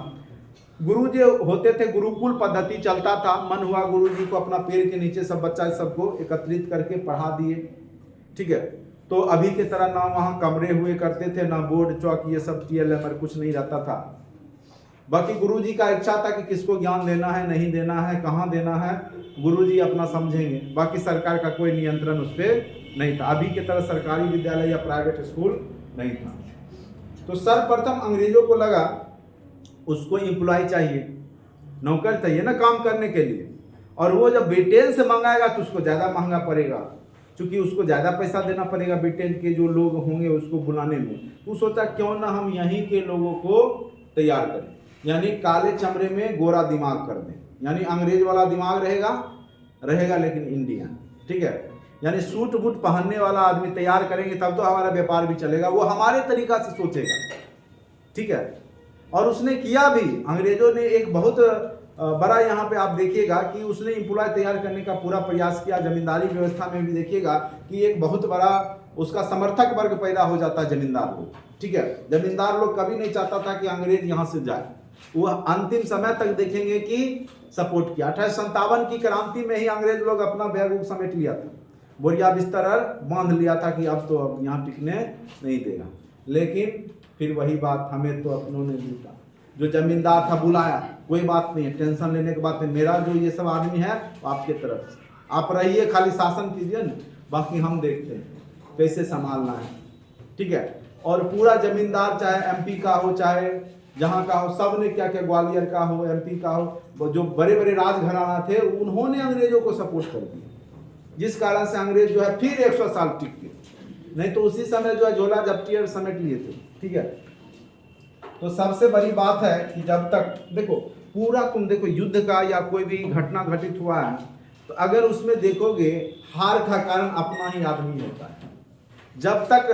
गुरु जी होते थे, गुरुकुल पद्धति चलता था, मन हुआ गुरु जी को अपना पेड़ के नीचे सब बच्चा सबको एकत्रित करके पढ़ा दिए, ठीक है। तो अभी की तरह ना वहाँ कमरे हुए करते थे, ना बोर्ड चौक ये सब TLM पर कुछ नहीं रहता था। बाकी गुरु जी का इच्छा था कि किसको ज्ञान देना है, नहीं देना है, कहाँ देना है, गुरु जी अपना समझेंगे, बाकी सरकार का कोई नियंत्रण उस पर नहीं था। अभी की तरह सरकारी विद्यालय या प्राइवेट स्कूल नहीं था। तो सर्वप्रथम अंग्रेजों को लगा उसको एम्प्लॉय चाहिए, नौकर चाहिए ना काम करने के लिए, और वो जब ब्रिटेन से मंगाएगा तो उसको ज़्यादा महंगा पड़ेगा, क्योंकि उसको ज़्यादा पैसा देना पड़ेगा ब्रिटेन के जो लोग होंगे उसको बुलाने में। तो सोचा क्यों ना हम यहीं के लोगों को तैयार करें, यानी काले चमड़े में गोरा दिमाग कर दें, यानी अंग्रेज वाला दिमाग रहेगा लेकिन इंडियन, ठीक है। यानी सूट बूट पहनने वाला आदमी तैयार करेंगे तब तो हमारा व्यापार भी चलेगा, वो हमारे तरीका से सोचेगा, ठीक है। और उसने किया भी, अंग्रेजों ने एक बहुत बड़ा यहाँ पे आप देखिएगा कि उसने एम्प्लॉय तैयार करने का पूरा प्रयास किया। जमींदारी व्यवस्था में भी देखिएगा कि एक बहुत बड़ा उसका समर्थक वर्ग पैदा हो जाता है, जमींदार लोग, ठीक है। जमींदार लोग कभी नहीं चाहता था कि अंग्रेज यहाँ से जाए, वो अंतिम समय तक देखेंगे कि सपोर्ट किया। 1857 की क्रांति में ही अंग्रेज लोग अपना बैग उग समेट लिया था, बोरिया बिस्तर बांध लिया था कि अब तो अब यहाँ टिकने नहीं देगा। लेकिन फिर वही बात, हमें तो अपनों ने जीता, जो जमींदार था बुलाया, कोई बात नहीं है, टेंशन लेने की बात नहीं, मेरा जो ये सब आदमी है आपके तरफ से, आप रहिए, खाली शासन कीजिए न, बाकी हम देखते हैं कैसे संभालना है, ठीक है। और पूरा जमींदार चाहे MP का हो चाहे जहाँ का हो, सब ने क्या क्या, ग्वालियर का हो, MP का हो, जो बड़े बड़े राजघराना थे उन्होंने अंग्रेजों को सपोर्ट कर दिया, जिस कारण से अंग्रेज जो है फिर 100 साल टिक गए, नहीं तो उसी समय जो है झोला जब्ती और समेट लिए थे, ठीक है। तो सबसे बड़ी बात है कि जब तक देखो पूरा तुम देखो युद्ध का या कोई भी घटना घटित हुआ है तो अगर उसमें देखोगे हार का कारण अपना ही आदमी होता है। जब तक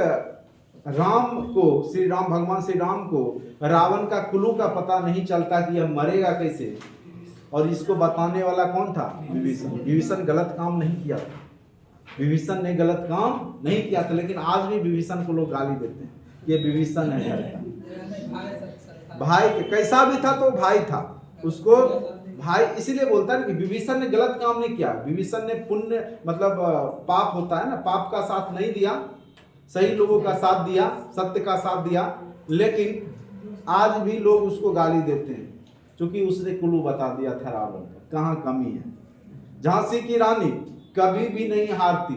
राम को, श्री राम, भगवान श्री राम को रावण का कुल्लू का पता नहीं चलता कि यह मरेगा कैसे, और इसको बताने वाला कौन था, विभीषण। विभीषण गलत काम नहीं किया था, विभीषण ने गलत काम नहीं किया था, लेकिन आज भी विभीषण को लोग गाली देते हैं, ये विभीषण है घर का भाई, कैसा भी था तो भाई था, उसको भाई इसीलिए बोलता है कि विभीषण ने गलत काम नहीं किया, विभीषण ने पुण्य मतलब पाप होता है ना, पाप का साथ नहीं दिया, सही लोगों का साथ दिया, सत्य का साथ दिया, लेकिन आज भी लोग उसको गाली देते हैं क्योंकि उसने कुल्लू बता दिया था रावण का, कहाँ कमी है। झांसी की रानी कभी भी नहीं हारती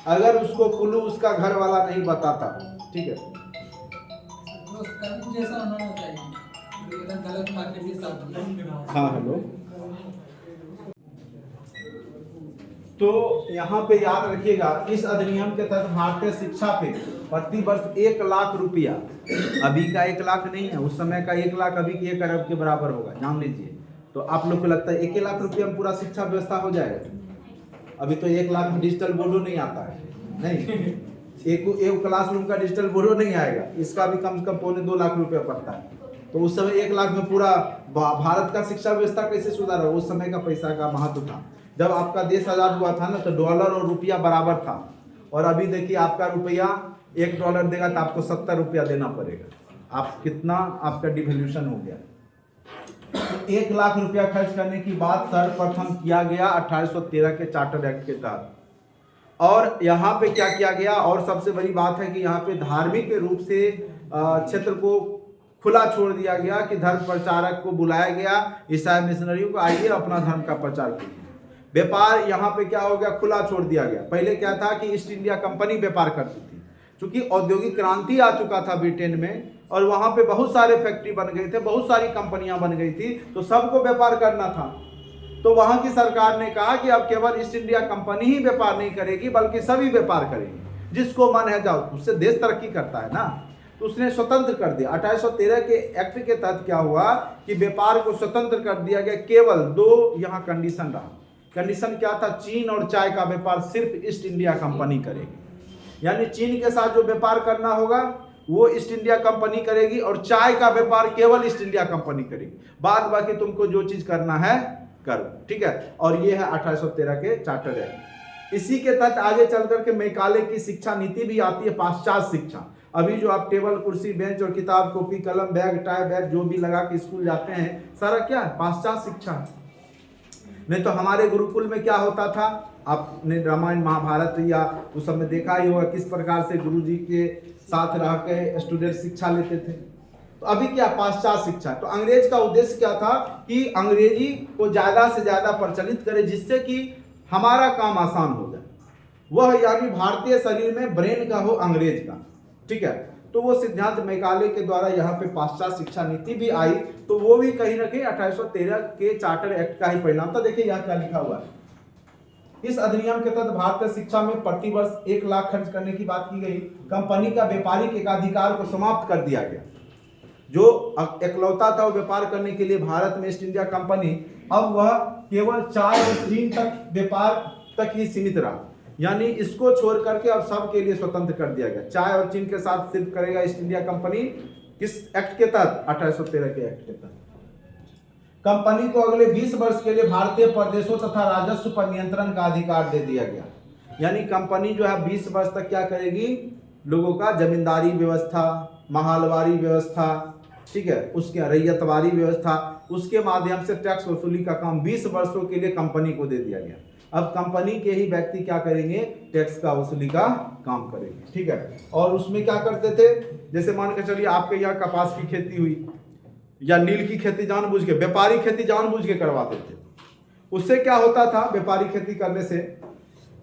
अगर उसको कुल्लू उसका घर वाला नहीं बताता, ठीक है। हाँ हेलो, तो यहाँ पे याद रखिएगा इस अधिनियम के तहत भारतीय शिक्षा पे प्रति वर्ष 1 लाख रुपया, अभी का 1 लाख नहीं है, उस समय का 1 लाख अभी की 1 अरब के बराबर होगा, जान लीजिए। तो आप लोग को लगता है 1 लाख रुपया में पूरा शिक्षा व्यवस्था हो जाएगा? अभी तो 1 लाख में डिजिटल बोर्डो नहीं आता है, नहीं, एक क्लासरूम का डिजिटल बोर्डो नहीं आएगा, इसका भी कम से कम 2.25 लाख रुपया पड़ता है। तो उस समय 1 लाख में पूरा भारत का शिक्षा व्यवस्था कैसे सुधारा? उस समय का पैसा का महत्व था। जब आपका देश आजाद हुआ था ना तो डॉलर और रुपया बराबर था, और अभी देखिए आपका रुपया $1 देगा तो आपको 70 रुपया देना पड़ेगा। आप कितना आपका डिवैल्यूशन हो गया। 1 लाख रुपया खर्च करने की बात सर्वप्रथम किया गया 1813 के चार्टर एक्ट के तहत। और यहाँ पे क्या किया गया, और सबसे बड़ी बात है कि यहाँ पे धार्मिक रूप से क्षेत्र को खुला छोड़ दिया गया कि धर्म प्रचारक को बुलाया गया, ईसाई मिशनरियों को, आइए अपना धर्म का प्रचार कीजिए। व्यापार यहाँ पे क्या हो गया, खुला छोड़ दिया गया। पहले क्या था कि ईस्ट इंडिया कंपनी व्यापार करती थी, क्योंकि औद्योगिक क्रांति आ चुका था ब्रिटेन में, और वहाँ पे बहुत सारे फैक्ट्री बन गए थे, बहुत सारी कंपनियां बन गई थी, तो सबको व्यापार करना था। तो वहाँ की सरकार ने कहा कि अब केवल ईस्ट इंडिया कंपनी ही व्यापार नहीं करेगी बल्कि सभी व्यापार करेंगे, जिसको मन है जाओ, उससे देश तरक्की करता है ना। तो उसने स्वतंत्र कर दिया। 1813 के एक्ट के तहत क्या हुआ कि व्यापार को स्वतंत्र कर दिया गया। केवल 2 यहाँ कंडीशन रहा। कंडीशन क्या था? चीन और चाय का व्यापार सिर्फ ईस्ट इंडिया कंपनी करेगी, यानी चीन के साथ जो व्यापार करना होगा वो ईस्ट इंडिया कंपनी करेगी, और चाय का व्यापार केवल ईस्ट इंडिया कंपनी करेगी। बाद बाकी तुमको जो चीज करना है करो, ठीक है। और ये है 1813 के चार्टर एक्ट। इसी के तहत आगे चल करके मैकाले की शिक्षा नीति भी आती है, पाश्चात्य शिक्षा। अभी जो आप टेबल कुर्सी बेंच और किताब कॉपी कलम बैग टाई बैग जो भी लगा के स्कूल जाते हैं, सारा क्या है? पाश्चात्य शिक्षा है। नहीं तो हमारे गुरुकुल में क्या होता था, आपने रामायण महाभारत या उस समय देखा ही होगा किस प्रकार से गुरुजी के साथ रह के स्टूडेंट शिक्षा लेते थे। तो अभी क्या? पाश्चात्य शिक्षा। तो अंग्रेज का उद्देश्य क्या था कि अंग्रेजी को ज्यादा से ज्यादा प्रचलित करे, जिससे कि हमारा काम आसान हो जाए। वह यानी भारतीय शरीर में ब्रेन का हो अंग्रेज का, ठीक है। तो वो सिद्धांत मैकाले के द्वारा यहाँ पे पाश्चात्य शिक्षा नीति भी आई, तो वो भी कहीं ना कहीं 1813 के चार्टर एक्ट का ही परिणाम था। देखिए यहाँ क्या लिखा हुआ है, इस अधिनियम के तहत भारतीय शिक्षा में प्रति वर्ष 1 लाख खर्च करने की बात की गई। कंपनी का व्यापारिक एकाधिकार को समाप्त कर दिया गया। जो एकलौता था वो व्यापार करने के लिए भारत में ईस्ट इंडिया कंपनी, अब वह केवल चाय और चीन तक व्यापार तक ही सीमित रहा। यानी इसको छोड़ करके अब सबके लिए स्वतंत्र कर दिया गया। चाय और चीन के साथ सिर्फ करेगा ईस्ट इंडिया कंपनी। किस एक्ट के तहत? 1813 के एक्ट के तहत। कंपनी को अगले 20 वर्ष के लिए भारतीय प्रदेशों तथा राजस्व पर नियंत्रण का अधिकार दे दिया गया। यानी कंपनी जो है 20 वर्ष तक क्या करेगी? लोगों का जमींदारी व्यवस्था, महालवारी व्यवस्था, ठीक है, उसके रैयतवारी व्यवस्था, उसके माध्यम से टैक्स वसूली का काम 20 वर्षों के लिए कंपनी को दे दिया गया। अब कंपनी के ही व्यक्ति क्या करेंगे? टैक्स का वसूली का काम करेंगे, ठीक है। और उसमें क्या करते थे? जैसे मान के चलिए आपके यहाँ कपास की खेती हुई या नील की खेती जानबूझ के, व्यापारी खेती जानबूझ के करवाते थे। उससे क्या होता था व्यापारी खेती करने से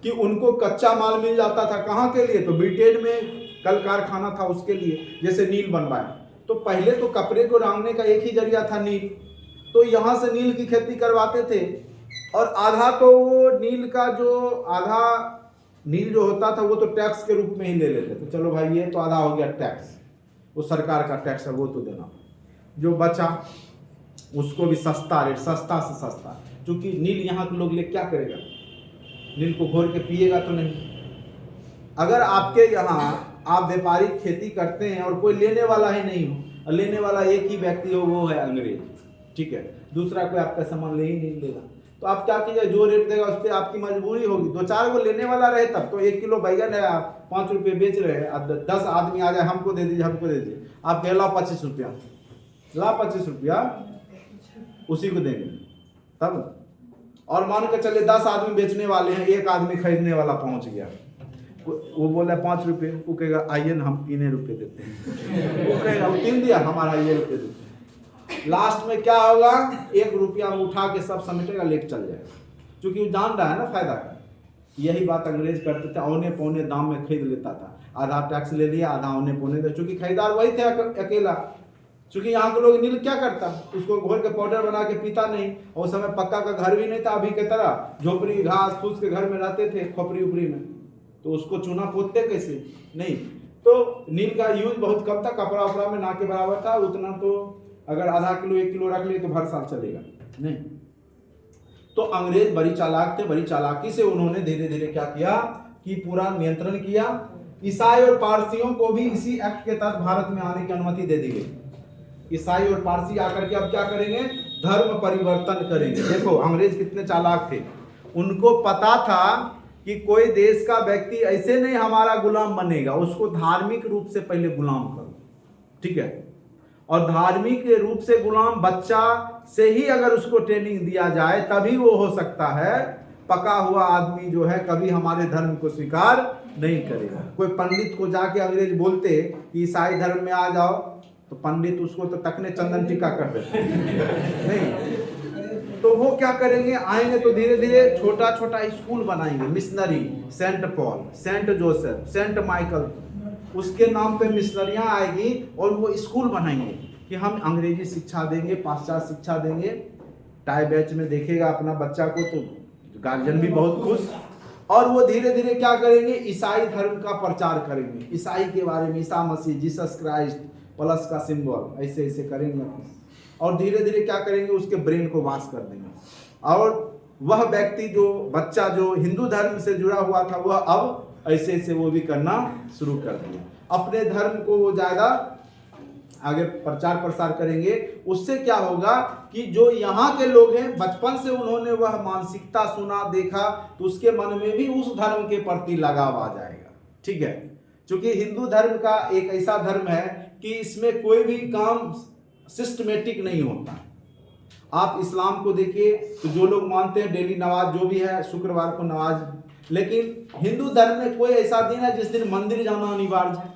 कि उनको कच्चा माल मिल जाता था। कहाँ के लिए? तो ब्रिटेन में कल कारखाना था उसके लिए, जैसे नील बनवाया। तो पहले तो कपड़े को रंगने का एक ही जरिया था नील, तो यहाँ से नील की खेती करवाते थे। और आधा तो वो नील का जो आधा नील जो होता था वो तो टैक्स के रूप में ही ले लेते थे। चलो भाई ये तो आधा हो गया टैक्स, वो सरकार का टैक्स है, वो तो देना। जो बचा उसको भी सस्ता रेट, सस्ता से सस्ता, क्योंकि नील यहाँ के लोग ले क्या करेगा? नील को घोर के पिएगा तो नहीं। अगर आपके यहाँ आप व्यापारिक खेती करते हैं और कोई लेने वाला ही नहीं हो, और लेने वाला एक ही व्यक्ति हो, वो है अंग्रेज, ठीक है, दूसरा कोई आपका सामान ले ही नहीं लेगा, तो आप क्या कीजिए? जो रेट देगा उस पर आपकी मजबूरी होगी। 2-4 को लेने वाला रहे तब तो 1 किलो बैगन है आप 5 रुपये बेच रहे हैं, अब 10 आदमी आ जाए, हमको दे दीजिए, हमको दे दीजिए, आप कह ला 25 रुपया, ला 25 रुपया उसी को देंगे तब। और मान के चले 10 आदमी बेचने वाले हैं, एक आदमी खरीदने वाला पहुंच गया, वो बोला 5 रुपये, वो कहेगा आइए ना हम 3 रुपये देते हैं, वो कहेगा वो 3 दिया, हमारा ये रुपये देते हैं। लास्ट में क्या होगा? 1 रुपया में उठा के सब समेटेगा, लेके चल जाएगा, क्योंकि वो जान रहा है ना फायदा का। यही बात अंग्रेज करते थे, औने पौने दाम में खरीद लेता था, आधा टैक्स ले लिया, आधा औने पौने, चूंकि खरीदार वही थे अकेला। क्योंकि यहाँ के लोग नील क्या करता, उसको घोल के पाउडर बना के पीता नहीं, और उस समय पक्का का घर भी नहीं था अभी के तरह, झोपड़ी घास फूस के घर में रहते थे, खोपड़ी उपरी में, तो उसको चूना पोतते कैसे? नहीं। तो नील का यूज बहुत कम था, कपड़ा उपड़ा में ना के बराबर था, उतना तो अगर आधा किलो 1 किलो रख लिए तो भर साल चलेगा नहीं। तो अंग्रेज बड़ी चालाक थे, बड़ी चालाकी से उन्होंने धीरे धीरे क्या किया कि पूरा नियंत्रण किया। ईसाई और पारसियों को भी इसी एक्ट के तहत भारत में आने की अनुमति दे दी गई। ईसाई और पारसी आकर के अब क्या करेंगे? धर्म परिवर्तन करेंगे। देखो अंग्रेज कितने चालाक थे, उनको पता था कि कोई देश का व्यक्ति ऐसे नहीं हमारा गुलाम बनेगा, उसको धार्मिक रूप से पहले गुलाम करो, ठीक है। और धार्मिक रूप से गुलाम बच्चा से ही अगर उसको ट्रेनिंग दिया जाए तभी वो हो सकता है। पका हुआ आदमी जो है कभी हमारे धर्म को स्वीकार नहीं करेगा। कोई पंडित को जाके अंग्रेज बोलते कि ईसाई धर्म में आ जाओ, तो पंडित उसको तो तकने चंदन टीका कर देते नहीं। तो वो क्या करेंगे? आएंगे तो धीरे धीरे छोटा छोटा स्कूल बनाएंगे, missionary, saint Paul, saint Joseph, saint Michael, उसके नाम पे मिशनरियां आएगी और वो स्कूल बनाएंगे कि हम अंग्रेजी शिक्षा देंगे, पाश्चात्य शिक्षा देंगे। टाई बैच में देखेगा अपना बच्चा को तो गार्जियन भी बहुत खुश। और वो धीरे धीरे क्या करेंगे? ईसाई धर्म का प्रचार करेंगे, ईसाई के बारे में, Isa Masih, Jesus Christ, plus का सिंबल, ऐसे ऐसे करेंगे। और धीरे धीरे क्या करेंगे? उसके ब्रेन को वाश कर देंगे। और वह व्यक्ति जो बच्चा जो हिंदू धर्म से जुड़ा हुआ था, वह अब ऐसे ऐसे वो भी करना शुरू कर दिया। अपने धर्म को वो ज़्यादा आगे प्रचार प्रसार करेंगे। उससे क्या होगा कि जो यहाँ के लोग हैं बचपन से उन्होंने वह मानसिकता सुना देखा, तो उसके मन में भी उस धर्म के प्रति लगाव आ जाएगा। ठीक है, क्योंकि हिंदू धर्म का एक ऐसा धर्म है कि इसमें कोई भी काम सिस्टमेटिक नहीं होता। आप इस्लाम को देखिए तो जो लोग मानते हैं डेली नमाज जो भी है, शुक्रवार को नमाज, लेकिन हिंदू धर्म में कोई ऐसा दिन है जिस दिन मंदिर जाना अनिवार्य है।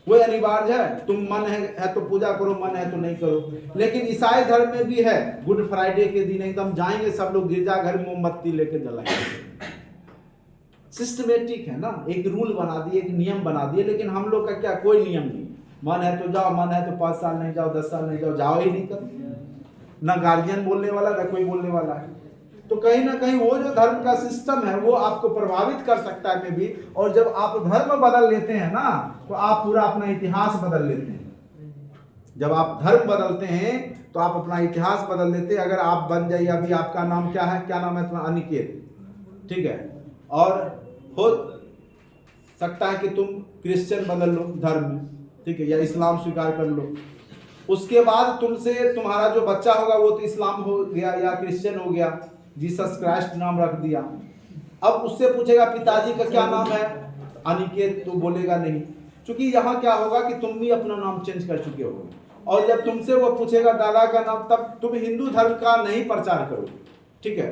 वो अनिवार्य है, तुम मन है तो पूजा करो, मन है तो नहीं करो। लेकिन ईसाई धर्म में भी है, गुड फ्राइडे के दिन एकदम जाएंगे सब लोग गिरजाघर में मोमबत्ती लेके जलाएंगे। सिस्टमेटिक है ना, एक रूल बना दिए, एक नियम बना दिए। लेकिन हम लोग का क्या, कोई नियम नहीं। मन है तो जाओ, मन है तो 5 साल नहीं जाओ, 10 साल नहीं जाओ, जाओ ही नहीं करो। ना गार्जियन बोलने वाला, ना कोई बोलने वाला है। तो कहीं ना कहीं वो जो धर्म का सिस्टम है वो आपको प्रभावित कर सकता है भी। और जब आप धर्म बदल लेते हैं ना, तो आप पूरा अपना इतिहास बदल लेते हैं। जब आप धर्म बदलते हैं तो आप अपना इतिहास बदल लेते हैं। अगर आप बन जाइए, अभी आपका नाम क्या है, क्या नाम है तुम्हारा, अनिकेत, ठीक है, और हो सकता है कि तुम क्रिश्चियन बदल लो धर्म में, ठीक है, या इस्लाम स्वीकार कर लो। उसके बाद तुमसे तुम्हारा जो बच्चा होगा वो तो इस्लाम हो गया या क्रिश्चियन हो गया, जीसस क्राइस्ट नाम रख दिया। अब उससे पूछेगा पिताजी का क्या नाम है, अनिकेत, तो बोलेगा नहीं, क्योंकि यहाँ क्या होगा कि तुम भी अपना नाम चेंज कर चुके हो। और जब तुमसे वो पूछेगा दादा का नाम, तब तुम हिंदू धर्म का नहीं प्रचार करोगे। ठीक है,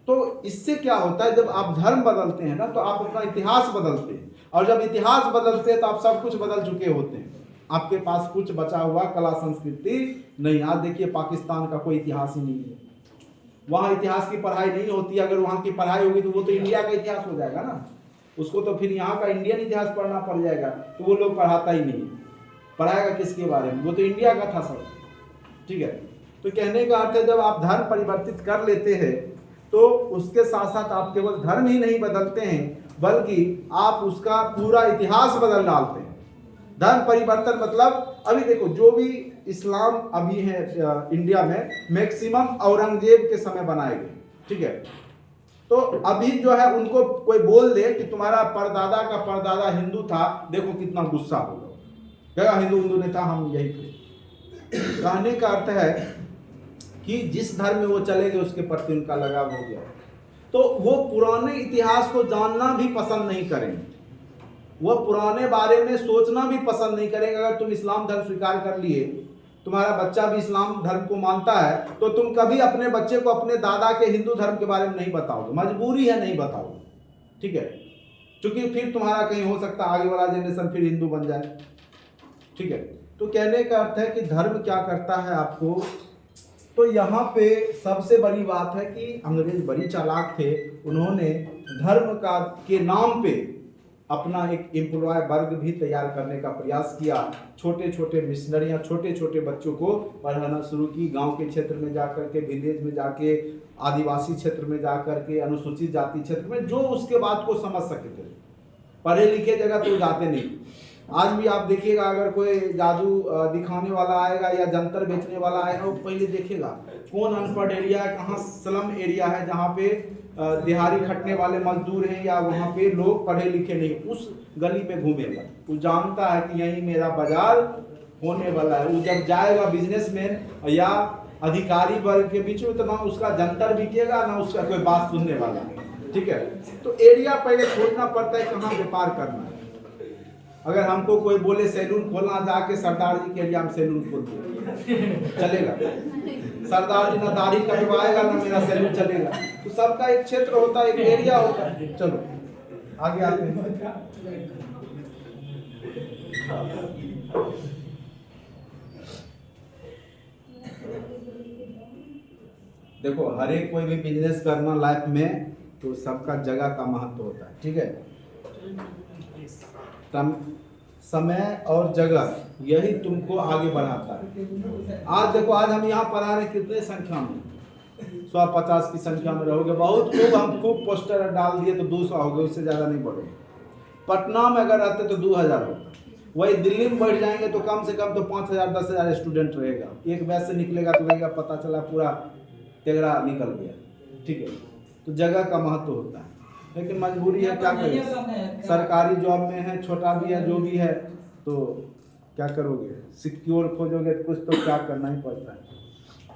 तो इससे क्या होता है, जब आप धर्म बदलते हैं ना तो आप अपना इतिहास बदलते हैं। और जब इतिहास बदलते हैं तो आप सब कुछ बदल चुके होते हैं। आपके पास कुछ बचा हुआ कला संस्कृति नहीं। आज देखिए पाकिस्तान का कोई इतिहास ही नहीं है, वहाँ इतिहास की पढ़ाई नहीं होती। अगर वहाँ की पढ़ाई होगी तो वो तो इंडिया का इतिहास हो जाएगा ना, उसको तो फिर यहाँ का इंडियन इतिहास पढ़ना पड़ जाएगा। तो वो लोग पढ़ाता ही नहीं, पढ़ाएगा किसके बारे में, वो तो इंडिया का था सब। ठीक है, तो कहने का अर्थ है जब आप धर्म परिवर्तित कर लेते हैं तो उसके साथ साथ आप केवल धर्म ही नहीं बदलते हैं, बल्कि आप उसका पूरा इतिहास बदल डालते हैं। धर्म परिवर्तन मतलब, अभी देखो जो भी इस्लाम अभी है इंडिया में, मैक्सिमम औरंगजेब के समय बनाए गए। ठीक है, तो अभी जो है उनको कोई बोल दे कि तुम्हारा परदादा का परदादा हिंदू था, देखो कितना गुस्सा होगा, कहेगा हिंदू नहीं था, हम यही थे। कहने का अर्थ है कि जिस धर्म में वो चले गए उसके प्रति उनका लगाव हो गया, तो वो पुराने इतिहास को जानना भी पसंद नहीं करेंगे, वो पुराने बारे में सोचना भी पसंद नहीं करेंगे। अगर तुम इस्लाम धर्म स्वीकार कर लिए, तुम्हारा बच्चा भी इस्लाम धर्म को मानता है, तो तुम कभी अपने बच्चे को अपने दादा के हिंदू धर्म के बारे में नहीं बताओगे, मजबूरी है नहीं बताओगे। ठीक है, क्योंकि फिर तुम्हारा कहीं हो सकता है आगे वाला जनरेशन फिर हिंदू बन जाए। ठीक है, तो कहने का अर्थ है कि धर्म क्या करता है आपको। तो यहाँ पे सबसे बड़ी बात है कि अंग्रेज बड़ी चालाक थे, उन्होंने धर्म का के नाम पे अपना एक एम्प्लॉय वर्ग भी तैयार करने का प्रयास किया। छोटे छोटे मिशनरियाँ छोटे छोटे बच्चों को पढ़ाना शुरू की, गांव के क्षेत्र में जाकर के, विलेज में जाके, आदिवासी क्षेत्र में जाकर के, अनुसूचित जाति क्षेत्र में, जो उसके बात को समझ सकते थे। पढ़े लिखे जगह तो जाते नहीं। आज भी आप देखिएगा, अगर कोई जादू दिखाने वाला आएगा या जंतर बेचने वाला आएगा, वो पहले देखेगा कौन अनपढ़ एरिया है, कहाँ स्लम एरिया है जहाँ पे दिहाड़ी खटने वाले मजदूर हैं, या वहाँ पे लोग पढ़े लिखे नहीं, उस गली में घूमेगा। वो जानता है कि यही मेरा बाजार होने वाला है। वो जब जाएगा बिजनेसमैन या अधिकारी वर्ग के बीच में, तो ना उसका जंतर बिकेगा, ना उसका कोई बात सुनने वाला है। ठीक है, तो एरिया पहले खोजना पड़ता है, कहाँ व्यापार करना है। अगर हमको कोई बोले सैलून खोलना, जाके सरदार जी के एरिया में सैलून खोल दो, चलेगा? सरदार जी ना दाढ़ी कटवाएगा ना मेरा सैलून चलेगा। तो सबका एक क्षेत्र होता है, एक एरिया होता है। चलो आगे आते हैं। देखो, हर एक कोई भी बिजनेस करना लाइफ में, तो सबका जगह का महत्व होता है। ठीक है, समय और जगह यही तुमको आगे बढ़ाता है। आज देखो, आज हम यहाँ पढ़ा रहे कितने संख्या में, 150 की संख्या में रहोगे। बहुत खूब, हम खूब पोस्टर डाल दिए तो 200 हो गए, उससे ज़्यादा नहीं बढ़ोगे। पटना में अगर रहते तो 2000 होगा, वही दिल्ली में बढ़ जाएंगे तो कम से कम तो 5000 10,000 स्टूडेंट रहेगा। एक बैच से निकलेगा तो लगेगा पता चला पूरा तेगड़ा निकल गया। ठीक है, तो जगह का महत्व होता है। लेकिन मजबूरी है, क्या करें, सरकारी जॉब में है, छोटा भी है, जो भी है, तो क्या करोगे, सिक्योर खोजोगे तो कुछ तो क्या करना ही पड़ता है।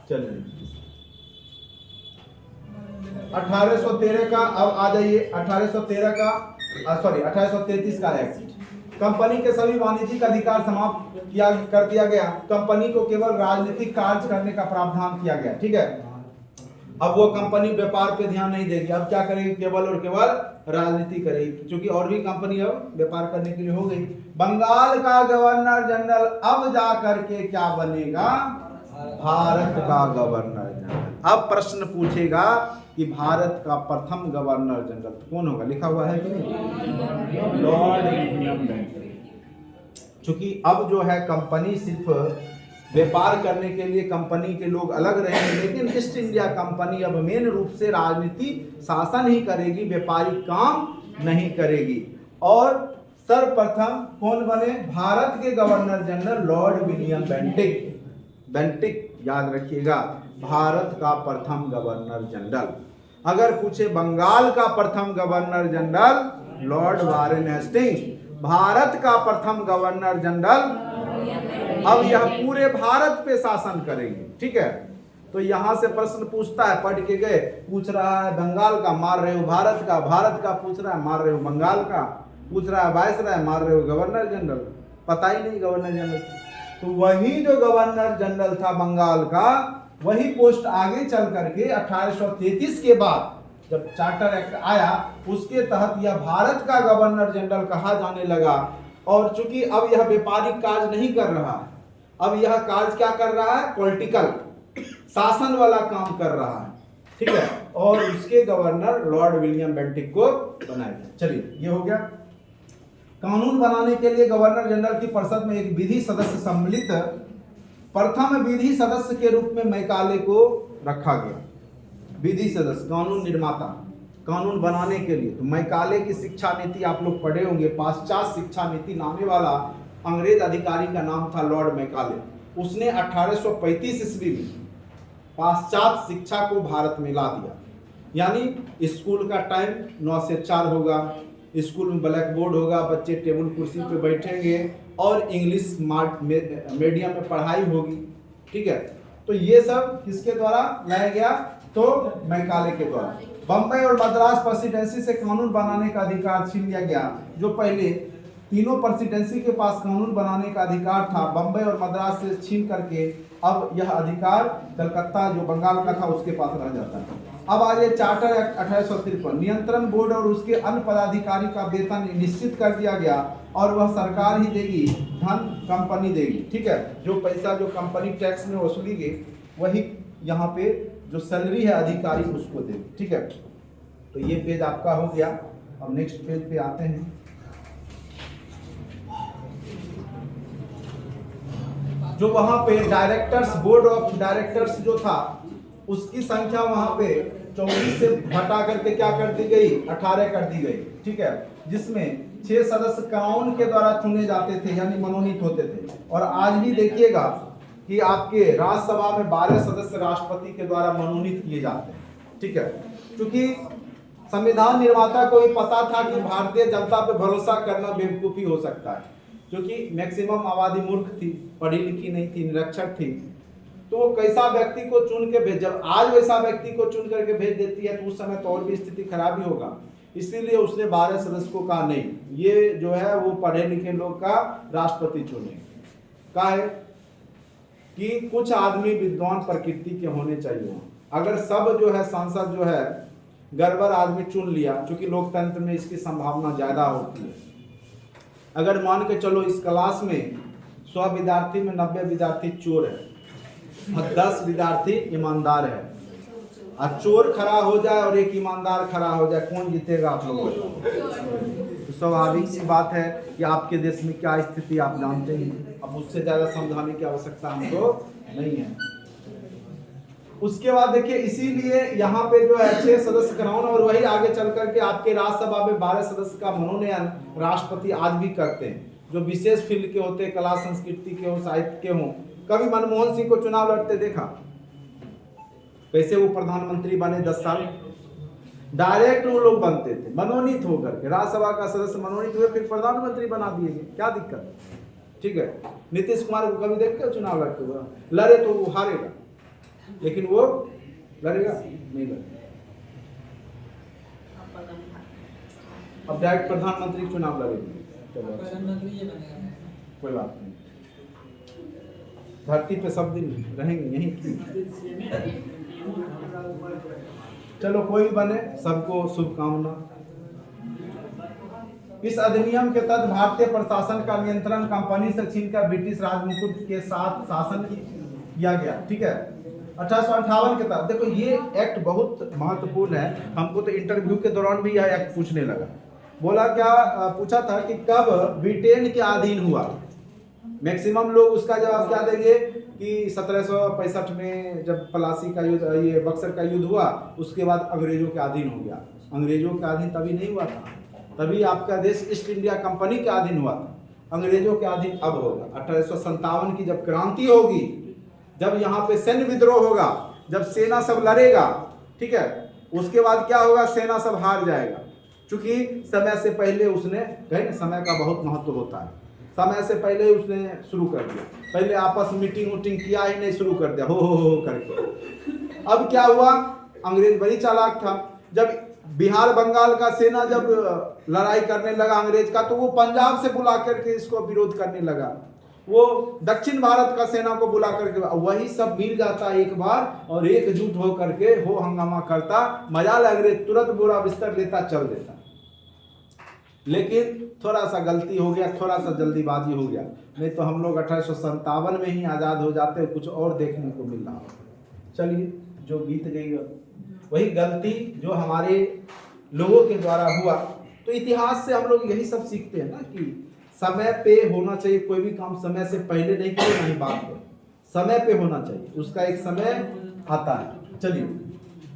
चलिए 1813 का अब आ जाइए, 1813 का सॉरी 1833 का एक्ट। कंपनी के सभी वाणिज्यिक अधिकार समाप्त कर दिया गया। कंपनी को केवल राजनीतिक कार्य करने का प्रावधान किया गया। ठीक है, अब वो कंपनी व्यापार पे ध्यान नहीं देगी, अब क्या करेगी, केवल और केवल राजनीति करेगी, क्योंकि और भी कंपनी अब व्यापार करने के लिए हो गई। बंगाल का गवर्नर जनरल अब जा करके क्या बनेगा, भारत का गवर्नर जनरल। अब प्रश्न पूछेगा कि भारत का प्रथम गवर्नर जनरल कौन होगा, लिखा हुआ है कि नहीं, लॉर्ड विलियम बेंटिक। चूंकि अब जो है कंपनी सिर्फ व्यापार करने के लिए कंपनी के लोग अलग रहेंगे, लेकिन ईस्ट इंडिया कंपनी अब मेन रूप से राजनीति शासन ही करेगी, व्यापारिक काम नहीं करेगी। और सर्वप्रथम कौन बने, भारत के governor general Lord William Bentinck. Bentinck याद रखिएगा, भारत का प्रथम गवर्नर जनरल। अगर पूछे बंगाल का प्रथम governor general Lord Warren Hastings, Bharat का प्रथम गवर्नर जनरल, अब यह पूरे भारत पे शासन करेंगे। ठीक है, तो यहां से प्रश्न पूछता है, पढ़ के गए, पूछ रहा है बंगाल का, मार रहे हो भारत का, भारत का पूछ रहा है, मार रहे हो बंगाल का, पूछ रहा है वायसराय, मार रहे हो गवर्नर जनरल, पता ही नहीं गवर्नर जनरल। तो वही जो गवर्नर जनरल था बंगाल का, वही पोस्ट आगे चल करके 1833 के बाद जब चार्टर एक्ट आया, उसके तहत यह भारत का गवर्नर जनरल कहा जाने लगा। और चूंकि अब यह व्यापारिक कार्य नहीं कर रहा है, अब यह कार्य क्या कर रहा है, पॉलिटिकल शासन वाला काम कर रहा है। ठीक है, और उसके गवर्नर लॉर्ड विलियम बेंटिक को बनाया गया। चलिए ये हो गया। कानून बनाने के लिए गवर्नर जनरल की परिषद में एक विधि सदस्य सम्मिलित प्रथम विधि सदस्य के रूप में मैकाले को रखा गया। विधि सदस्य, कानून निर्माता, कानून बनाने के लिए। तो मैकाले की शिक्षा नीति आप लोग पढ़े होंगे, पाश्चात्य शिक्षा नीति लाने वाला अंग्रेज अधिकारी का नाम था लॉर्ड मैकाले। उसने 1835 ईस्वी में पाश्चात्य शिक्षा को भारत में ला दिया। यानी स्कूल का टाइम 9 से 4 होगा, स्कूल में ब्लैक बोर्ड होगा, बच्चे टेबल कुर्सी पे बैठेंगे और इंग्लिश मीडियम में पढ़ाई होगी। ठीक है, तो ये सब किसके द्वारा लाया गया, तो मैकाले के द्वारा। बम्बई और मद्रास प्रेसिडेंसी से कानून बनाने का अधिकार छीन लिया गया। जो पहले तीनों प्रेसिडेंसी के पास कानून बनाने का अधिकार था, बम्बई और मद्रास से छीन करके अब यह अधिकार कलकत्ता जो बंगाल का था उसके पास रह जाता है। अब आ जाए चार्टर एक्ट 1853। नियंत्रण बोर्ड और उसके अन्य पदाधिकारी का वेतन निश्चित कर दिया गया और वह सरकार ही देगी, धन कंपनी देगी। ठीक है, जो पैसा जो कंपनी टैक्स में वसूली गई वही यहाँ पे जो सैलरी है अधिकारी उसको देगी। ठीक है, तो ये पेज आपका हो गया। अब नेक्स्ट पेज पे आते हैं। जो वहां पे डायरेक्टर्स, बोर्ड ऑफ डायरेक्टर्स जो था उसकी संख्या वहां पे 24 से घटा करके क्या कर दी गई, 18 कर दी गई। ठीक है, जिसमें 6 सदस्य क्राउन के द्वारा चुने जाते थे, यानी मनोनीत होते थे। और आज भी देखिएगा कि आपके राज्यसभा में 12 सदस्य राष्ट्रपति के द्वारा मनोनीत किए जाते हैं। ठीक है, क्योंकि संविधान निर्माता को भी पता था कि भारतीय जनता पे भरोसा करना बेवकूफी हो सकता है, क्योंकि मैक्सिमम आबादी मूर्ख थी, पढ़ी लिखी नहीं थी, निरक्षर थी। तो वो कैसा व्यक्ति को चुन के भेज, जब आज वैसा व्यक्ति को चुन करके भेज देती है तो उस समय तो और भी स्थिति खराब ही होगा। इसीलिए उसने 12 सदस्य को कहा नहीं, ये जो है वो पढ़े लिखे लोग का राष्ट्रपति चुने। कहा है कि कुछ आदमी विद्वान प्रकृति के होने चाहिए। अगर सब जो है सांसद जो है गड़बड़ आदमी चुन लिया, क्योंकि लोकतंत्र में इसकी संभावना ज्यादा होती है। अगर मान के चलो इस क्लास में 100 विद्यार्थी में 90 विद्यार्थी चोर है और 10 विद्यार्थी ईमानदार है, और चोर खड़ा हो जाए और एक ईमानदार खड़ा हो जाए, कौन जीतेगा आप लोगों को? तो स्वाभाविक सी बात है कि आपके देश में क्या स्थिति आप जानते हैं। अब उससे ज्यादा समझाने की आवश्यकता हमको नहीं है। उसके बाद देखिए, इसीलिए यहाँ पे जो है 6 सदस्य क्राउन, और वही आगे चल करके आपके राज्यसभा में 12 सदस्य का मनोनयन राष्ट्रपति आज भी करते हैं, जो विशेष फील्ड के होते, कला संस्कृति के हो, साहित्य के हो। कभी मनमोहन सिंह को चुनाव लड़ते देखा, कैसे वो प्रधानमंत्री बने 10 साल। डायरेक्ट वो लोग बनते थे मनोनीत होकर के, राज्यसभा का सदस्य मनोनीत हुए, फिर प्रधानमंत्री बना दिए गए। क्या दिक्कत है? ठीक है, नीतीश कुमार को कभी देखते हो चुनाव लड़ते हुए? लड़े तो वो हारेगा, लेकिन वो लड़ेगा नहीं लड़ेगा। अब डायरेक्ट प्रधानमंत्री चुनाव लड़ेंगे, कोई बात नहीं, धरती पे सब दिन रहेंगे यहीं। चलो कोई भी बने, सबको शुभकामना। इस अधिनियम के तहत भारतीय प्रशासन का नियंत्रण कंपनी से छीनकर ब्रिटिश राजमुकुट के साथ शासन किया गया। ठीक है, 1858 के तहत। देखो ये एक्ट बहुत महत्वपूर्ण है, हमको तो इंटरव्यू के दौरान भी यह एक्ट पूछने लगा। बोला क्या, पूछा था कि कब ब्रिटेन के अधीन हुआ। मैक्सिमम लोग उसका जवाब क्या देंगे कि 1765 में जब प्लासी का युद्ध, ये बक्सर का युद्ध हुआ, उसके बाद अंग्रेजों के अधीन हो गया। अंग्रेजों के अधीन तभी नहीं हुआ था, तभी आपका देश ईस्ट इंडिया कंपनी के अधीन हुआ था। अंग्रेजों के अधीन अब होगा। 1857 की जब क्रांति होगी, जब यहाँ पे सैन्य विद्रोह होगा, जब सेना सब लड़ेगा, ठीक है, उसके बाद क्या होगा, सेना सब हार जाएगा। क्योंकि समय से पहले उसने, कहीं समय का बहुत महत्व होता है, समय से पहले उसने शुरू कर दिया। पहले आपस में मीटिंग वूटिंग किया ही नहीं, शुरू कर दिया हो करके। अब क्या हुआ, अंग्रेज बड़ी चालाक था। जब बिहार बंगाल का सेना जब लड़ाई करने लगा अंग्रेज का, तो वो पंजाब से बुला करके इसको विरोध करने लगा। वो दक्षिण भारत का सेना को बुला करके, वही सब मिल जाता एक बार और एकजुट हो करके हो हंगामा करता, मजाल अंग्रेज तुरंत बुरा बिस्तर लेता, चल देता। लेकिन थोड़ा सा गलती हो गया, थोड़ा सा जल्दीबाजी हो गया, नहीं तो हम लोग 1857 में ही आज़ाद हो जाते, कुछ और देखने को मिल रहा होता। चलिए, जो बीत गई वही गलती जो हमारे लोगों के द्वारा हुआ। तो इतिहास से हम लोग यही सब सीखते हैं ना कि समय पे होना चाहिए, कोई भी काम समय से पहले नहीं करो, नहीं बात करो, समय पे होना चाहिए, उसका एक समय आता है। चलिए,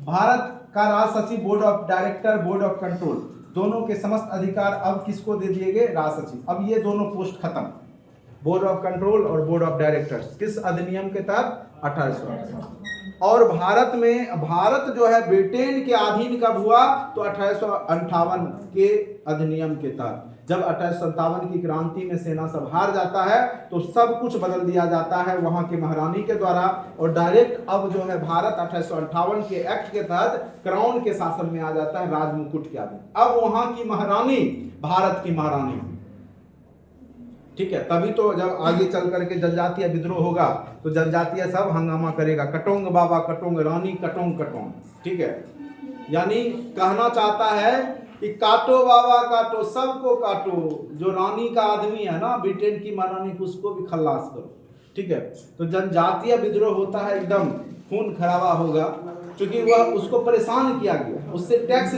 भारत का राज सचिव, board of director, board of control, दोनों के समस्त अधिकार अब किसको दे दिए गए, राज सचिव। अब ये दोनों पोस्ट खत्म, बोर्ड ऑफ कंट्रोल और बोर्ड ऑफ डायरेक्टर्स, किस अधिनियम के तहत, 1858। और भारत में, भारत जो है ब्रिटेन के अधीन कब हुआ, तो 1858 के अधिनियम के तहत। जब 1857 की क्रांति में सेना सब हार जाता है, तो सब कुछ बदल दिया जाता है वहां के महारानी के द्वारा, और डायरेक्ट अब जो है भारत 1858 के एक्ट के तहत क्राउन के शासन में आ जाता है, राजमुकुट के अधीन। अब वहां की महारानी भारत की महारानी, ठीक है। तभी तो जब आगे चल करके जनजातीय विद्रोह होगा, तो जनजातीय सब हंगामा करेगा, कटोंग बाबा कटोंग, रानी कटोंग कटोंग, ठीक है। यानी कहना चाहता है कि काटो बाबा काटो, सबको काटो, जो रानी का आदमी है ना, ब्रिटेन की महारानी, उसको भी खल्लास करो, ठीक है। तो जनजातीय विद्रोह होता है, एकदम खून खराबा होगा, क्योंकि वह उसको परेशान किया गया, उससे टैक्स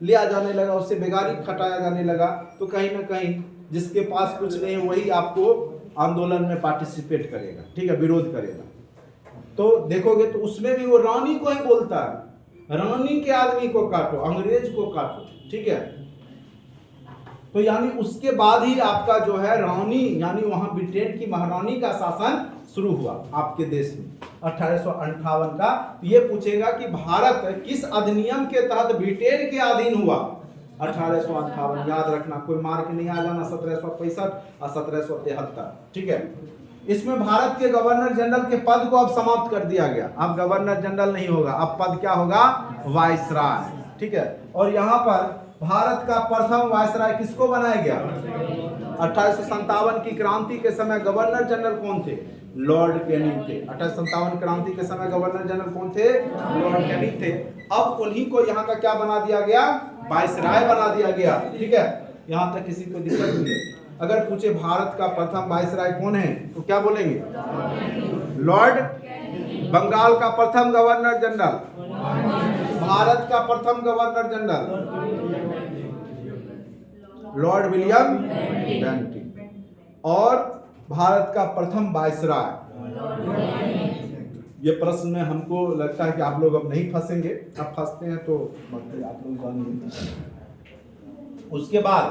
लिया जाने लगा, उससे बेगारी खटाया जाने लगा। तो कहीं ना कहीं जिसके पास कुछ नहीं, वही आपको आंदोलन में पार्टिसिपेट करेगा, ठीक है, विरोध करेगा। तो देखोगे तो उसमें भी वो रानी को ही बोलता है, रानी के आदमी को काटो, अंग्रेज को काटो, ठीक है। तो यानी उसके बाद ही आपका जो है रानी, यानी वहां ब्रिटेन की महारानी का शासन शुरू हुआ आपके देश में 1858 का। ये पूछेगा कि भारत किस अधिनियम के तहत ब्रिटेन के अधीन हुआ, 1858। याद रखना, कोई मार्क नहीं आ जाना, 1765 और 1773, ठीक है। इसमें भारत के गवर्नर जनरल के पद को अब समाप्त कर दिया गया, अब गवर्नर जनरल नहीं होगा, अब पद क्या होगा, वायसराय, ठीक है। और यहाँ पर भारत का प्रथम वायसराय किसको बनाया गया, 1857 की क्रांति के समय गवर्नर जनरल कौन थे, लॉर्ड कैनिंग थे। 1857 क्रांति के समय गवर्नर जनरल कौन थे, लॉर्ड कैनिंग थे। अब उन्हीं को यहाँ का क्या बना दिया गया, वायसराय बना दिया गया, ठीक है। यहाँ तक किसी को दिक्कत नहीं है। अगर पूछे भारत का प्रथम वायसराय कौन है, तो क्या बोलेंगे, लॉर्ड। बंगाल का प्रथम गवर्नर जनरल, भारत का प्रथम governor general Lord William Bentinck, और भारत का प्रथम वायसराय। ये प्रश्न में हमको लगता है कि आप लोग अब नहीं फंसेंगे, अब फंसते हैं तो मतलब आप लोग जानिए। उसके बाद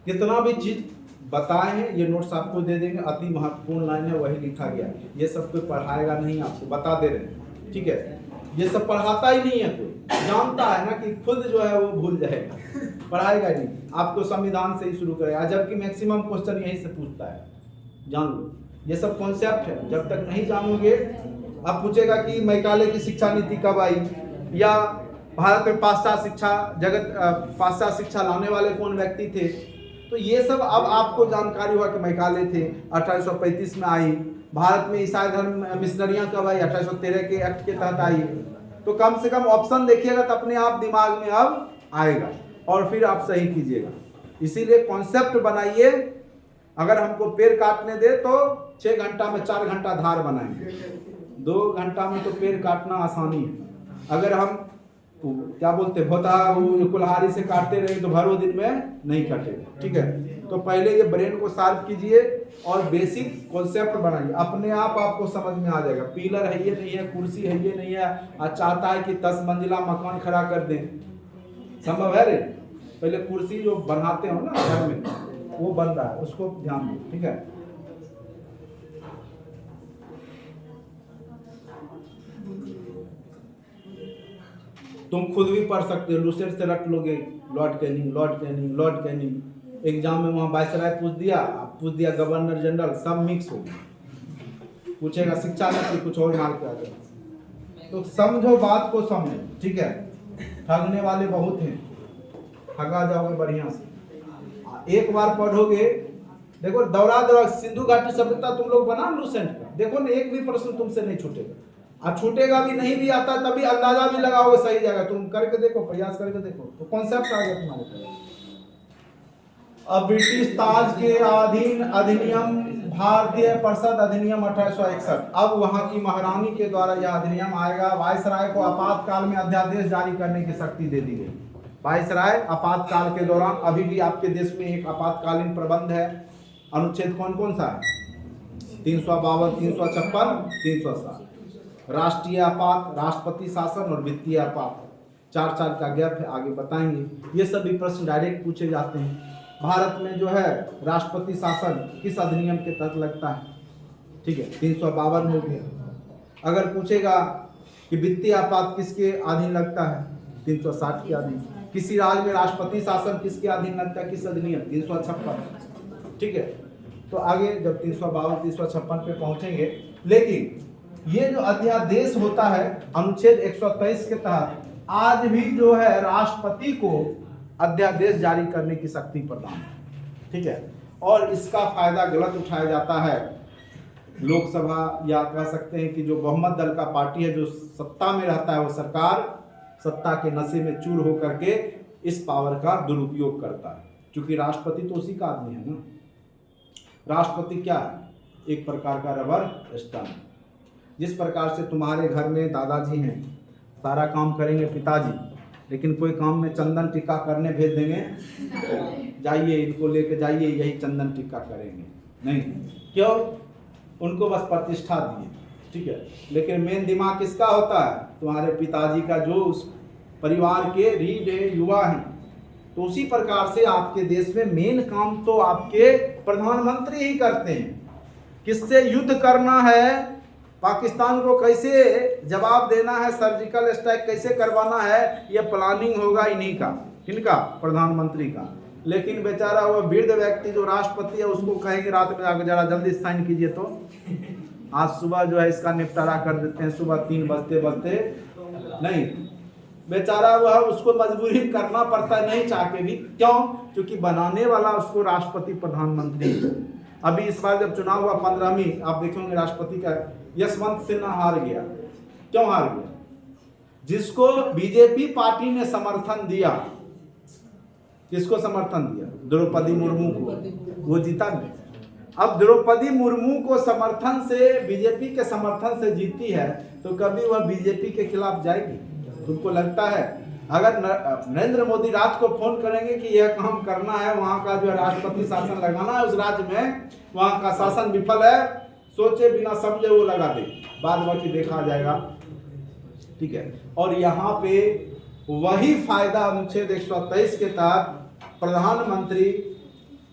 कितना भी चीज बताए हैं, ये नोट्स आपको दे देंगे, अति महत्वपूर्ण लाइन है, वही लिखा गया। ये सब कोई पढ़ाएगा नहीं, आपको बता दे रहे हैं, ठीक है। ये सब पढ़ाता ही नहीं है कोई, जानता है ना कि खुद जो है वो भूल जाएगा, पढ़ाएगा नहीं, आपको संविधान से ही शुरू करेगा, जबकि मैक्सिमम क्वेश्चन यहीं से पूछता है। जान लो, ये सब कॉन्सेप्ट है, जब तक नहीं जानोगे। अब पूछेगा कि मैकाले की शिक्षा नीति कब आई, या भारत में पाश्चात्य शिक्षा लाने वाले कौन व्यक्ति थे, तो ये सब अब आपको जानकारी हुआ कि मैकाले थे, 1835 में आई। भारत में ईसाई धर्म मिशनरियां कब आई, 1813 के एक्ट के तहत आई। तो कम से कम ऑप्शन देखिएगा तो अपने आप दिमाग में अब आएगा और फिर आप सही कीजिएगा। इसीलिए कॉन्सेप्ट बनाइए। अगर हमको पेड़ काटने दे तो 6 घंटा में 4 घंटा धार बनाएंगे, 2 घंटा में तो पेड़ काटना आसानी है। अगर हम क्या बोलते कुल्हाड़ी से काटते रहे तो भरो दिन में नहीं कटेगा। ठीक है, तो पहले ये ब्रेन को शार्प कीजिए और बेसिक कॉन्सेप्ट बनाइए, अपने आप आपको समझ में आ जाएगा। पिलर है ये नहीं है, कुर्सी है ये नहीं है, आज चाहता है कि 10 मंजिला मकान खड़ा कर दें, संभव है रे? पहले कुर्सी जो बनाते हो ना घर में, वो बन रहा है, उसको ध्यान दो। ठीक है, तुम खुद भी पढ़ सकते हो, लूसेंट से रट लोगे, लॉर्ड कैनिंग। एग्जाम में वहाँ वायसराय पूछ दिया गवर्नर जनरल, सब मिक्स हो गया। पूछेगा शिक्षा नीति, कुछ और मार के आ जाएगा। तो समझो, बात को समझो। ठीक है, ठगने वाले बहुत हैं, ठगा जाओगे बढ़िया से। एक बार पढ़ोगे, देखो दौरा सिंधु घाटी सभ्यता तुम लोग बना लूसेंट का, देखो ना एक भी प्रश्न तुमसे नहीं छूटेगा, और छूटेगा भी, नहीं भी आता तभी अंदाजा भी लगाओगे सही जाएगा। तुम करके देखो, प्रयास करके देखो, तो कॉन्सेप्ट आ गया तुम्हारे पास। अब ब्रिटिश ताज के अधीन अधिनियम भारतीय परिषद अधिनियम 1861, अब वहां की महारानी के द्वारा यह अधिनियम आएगा। वायसराय को आपातकाल में अध्यादेश जारी करने की शक्ति दे दी गई। वायसराय आपातकाल के दौरान, अभी भी आपके देश में एक आपातकालीन प्रबंध है। अनुच्छेद कौन कौन सा है? 352, 356, 360। राष्ट्रीय आपात, राष्ट्रपति शासन और वित्तीय आपात, 4 का गैप है, आगे बताएंगे। ये सभी प्रश्न डायरेक्ट पूछे जाते हैं। भारत में जो है राष्ट्रपति शासन किस अधिनियम के तहत लगता है? ठीक है, 352 हो गया। अगर पूछेगा कि वित्तीय आपात किसके अधीन लगता है? 360 के अधीन। किसी राज्य में राष्ट्रपति शासन किसके अधीन लगता है, किस अधिनियम? 356। ठीक है, तो आगे जब 352, 356 पे पहुंचेंगे। लेकिन ये जो अध्यादेश होता है अनुच्छेद 123 के तहत, आज भी जो है राष्ट्रपति को अध्यादेश जारी करने की शक्ति प्रदान है। ठीक है, और इसका फायदा गलत उठाया जाता है। लोकसभा, या कह सकते हैं कि जो बहुमत दल का पार्टी है, जो सत्ता में रहता है, वो सरकार सत्ता के नशे में चूर होकर के इस पावर का दुरुपयोग करता है। क्योंकि राष्ट्रपति तो उसी का आदमी है ना। राष्ट्रपति क्या है? एक प्रकार का रबर स्टैंप। जिस प्रकार से तुम्हारे घर में दादाजी हैं, सारा काम करेंगे पिताजी, लेकिन कोई काम में चंदन टिक्का करने भेज देंगे, जाइए इनको लेके जाइए, यही चंदन टिक्का करेंगे, नहीं। क्यों? उनको बस प्रतिष्ठा दिए। ठीक है, लेकिन मेन दिमाग किसका होता है? तुम्हारे पिताजी का, जो उस परिवार के रीढ़ है, युवा हैं। तो उसी प्रकार से आपके देश में मेन काम तो आपके प्रधानमंत्री ही करते हैं। किससे युद्ध करना है, पाकिस्तान को कैसे जवाब देना है, सर्जिकल स्ट्राइक कैसे करवाना है, ये प्लानिंग होगा इन्हीं का। किनका? प्रधानमंत्री का। लेकिन बेचारा वो वृद्ध व्यक्ति जो राष्ट्रपति है, उसको कहेंगे रात में आकर जरा जल्दी साइन कीजिए, तो आज सुबह जो है इसका निपटारा कर देते हैं, सुबह 3 बजते नहीं। बेचारा वह, उसको मजबूरी करना पड़ता है, नहीं चाह के भी। क्यों? क्योंकि बनाने वाला उसको राष्ट्रपति प्रधानमंत्री। अभी इस बार जब चुनाव हुआ 15वीं, आप देखेंगे राष्ट्रपति का यशवंत सिन्हा हार गया। क्यों हार गया? जिसको बीजेपी पार्टी ने समर्थन दिया, किसको समर्थन दिया? द्रौपदी मुर्मू को, वो जीता नहीं। अब द्रौपदी मुर्मू को समर्थन से, बीजेपी के समर्थन से जीती है, तो कभी वह बीजेपी के खिलाफ जाएगी? तुमको लगता है? अगर नरेंद्र मोदी रात को फोन करेंगे कि यह काम करना है, वहां का जो राष्ट्रपति शासन लगाना है उस राज्य में, वहां का शासन विफल है, सोचे बिना समझे वो लगा दे, बाद बाकी देखा जाएगा। ठीक है, और यहाँ पे वही फायदा अनुच्छेद 123 के तहत प्रधानमंत्री,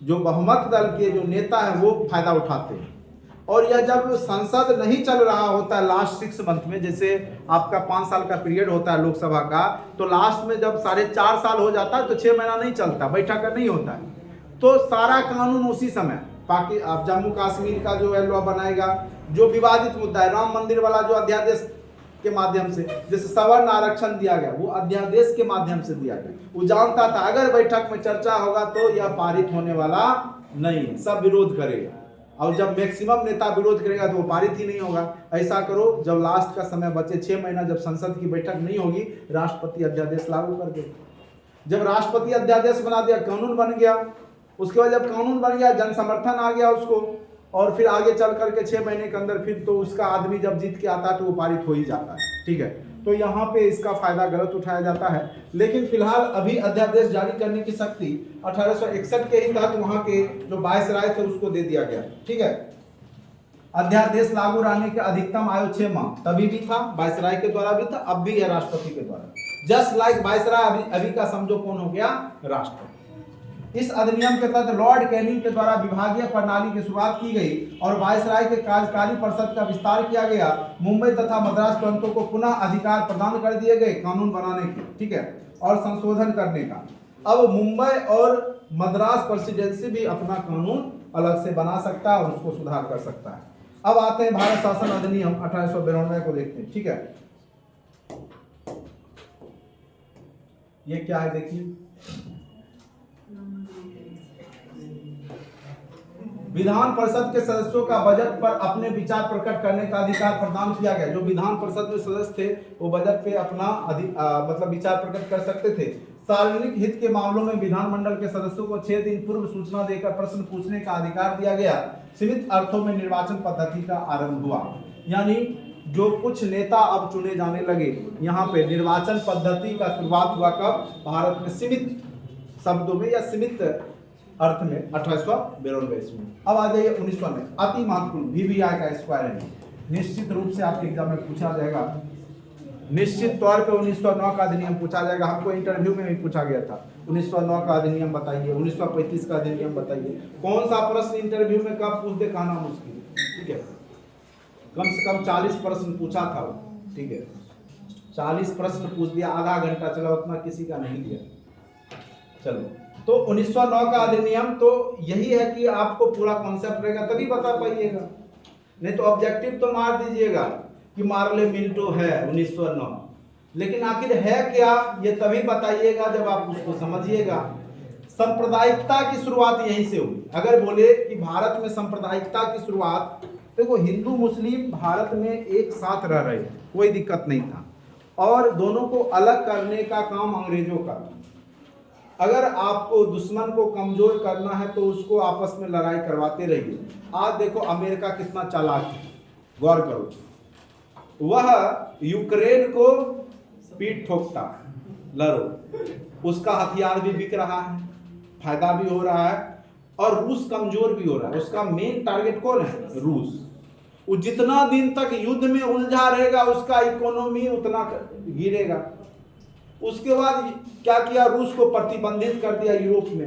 जो बहुमत दल के जो नेता है, वो फायदा उठाते हैं। और यह जब संसद नहीं चल रहा होता है लास्ट 6 मंथ में, जैसे आपका 5 साल का पीरियड होता है लोकसभा का, तो लास्ट में जब 4.5 साल हो जाता है तो 6 महीना नहीं चलता, बैठक नहीं होता है, तो सारा कानून उसी समय अब जम्मू कश्मीर का जो है लॉ बनाएगा, जो विवादित मुद्दा है राम मंदिर वाला, जो अध्यादेश के माध्यम से, जैसे सवर्ण आरक्षण दिया गया, वो अध्यादेश के माध्यम से दिया गया। वो जानता था अगर बैठक में चर्चा होगा तो यह पारित होने वाला नहीं है, सब विरोध करेगा, और जब मैक्सिमम नेता विरोध करेगा तो वो पारित ही नहीं होगा। ऐसा करो, जब लास्ट का समय बचे 6 महीना, जब संसद की बैठक नहीं होगी, राष्ट्रपति अध्यादेश लागू कर दे। जब राष्ट्रपति अध्यादेश बना दिया, कानून बन गया, उसके बाद जब कानून बन गया, जन समर्थन आ गया उसको, और फिर आगे चल करके 6 महीने के अंदर फिर तो उसका आदमी जब जीत के आता है तो वो पारित हो ही जाता है। ठीक है, तो यहाँ पे इसका फायदा गलत उठाया जाता है। लेकिन फिलहाल अभी अध्यादेश जारी करने की शक्ति 1861 के ही तहत वहाँ के जो वायसराय थे उसको दे दिया गया। ठीक है, अध्यादेश लागू रहने के अधिकतम आयु 6 माह, तभी भी था, वायसराय के द्वारा भी था, अब भी है राष्ट्रपति के द्वारा। जस्ट लाइक वायसराय अभी का समझो कौन हो गया, राष्ट्रपति। इस अधिनियम के तहत लॉर्ड कैनिंग के द्वारा विभागीय प्रणाली की शुरुआत की गई और वायसराय के कार्यकारी परिषद का विस्तार किया गया। मुंबई तथा मद्रास प्रांतों को पुनः अधिकार प्रदान कर दिए गए कानून बनाने के, ठीक है, और संशोधन करने का। अब मुंबई और मद्रास प्रेसिडेंसी भी अपना कानून अलग से बना सकता है और उसको सुधार कर सकता है। अब आते हैं भारत शासन अधिनियम 1892 को देखते हैं। ठीक है, ये क्या है देखिए, विधान परिषद के सदस्यों का बजट पर अपने विचार प्रकट करने का अधिकार प्रदान किया गया। जो विधान परिषद में सदस्य थे वो बजट पे अपना मतलब विचार प्रकट कर सकते थे। सार्वजनिक हित के मामलों में विधानमंडल के सदस्यों को 6 दिन पूर्व सूचना देकर प्रश्न पूछने का अधिकार दिया गया। सीमित अर्थों में निर्वाचन पद्धति का आरंभ हुआ, यानी जो कुछ नेता अब चुने जाने लगे, यहाँ पे निर्वाचन पद्धति का शुरुआत हुआ कब, भारत में सीमित शब्दों में या सीमित अर्थ में 1892 में। अब आ जाइए 1900 में, अति महत्वपूर्ण VVI का स्क्वायर है, निश्चित रूप से आपके एग्जाम में पूछा जाएगा, निश्चित तौर पे 1909 का अधिनियम पूछा जाएगा। हमको इंटरव्यू में भी पूछा गया था 1909 का अधिनियम बताइए, 1935 का अधिनियम बताइए। कौन सा प्रश्न इंटरव्यू में कब पूछ दे कहना मुश्किल, ठीक है, कम से कम 40 प्रश्न पूछा था, ठीक है, 40 प्रश्न पूछ दिया, आधा घंटा चला, उतना किसी का नहीं लिया। चलो, तो 1909 का अधिनियम तो यही है कि आपको पूरा कॉन्सेप्ट रहेगा तभी बता पाइएगा, नहीं तो ऑब्जेक्टिव तो मार दीजिएगा कि मार्ले मिंटो है 1909, लेकिन आखिर है क्या ये तभी बताइएगा जब आप उसको समझिएगा। सांप्रदायिकता की शुरुआत यहीं से हुई। अगर बोले कि भारत में सांप्रदायिकता की शुरुआत, देखो हिंदू मुस्लिम भारत में एक साथ रह रहे, कोई दिक्कत नहीं था, और दोनों को अलग करने का काम अंग्रेजों का। अगर आपको दुश्मन को कमजोर करना है तो उसको आपस में लड़ाई करवाते रहिए। आज देखो अमेरिका कितना चालाक है, गौर करो, वह यूक्रेन को पीठ ठोकता है, लड़ो, उसका हथियार भी बिक रहा है, फायदा भी हो रहा है, और रूस कमजोर भी हो रहा है। उसका मेन टारगेट कौन है, रूस। वो जितना दिन तक युद्ध में उलझा रहेगा उसका इकोनॉमी उतना गिरेगा। उसके बाद क्या किया, रूस को प्रतिबंधित कर दिया यूरोप में।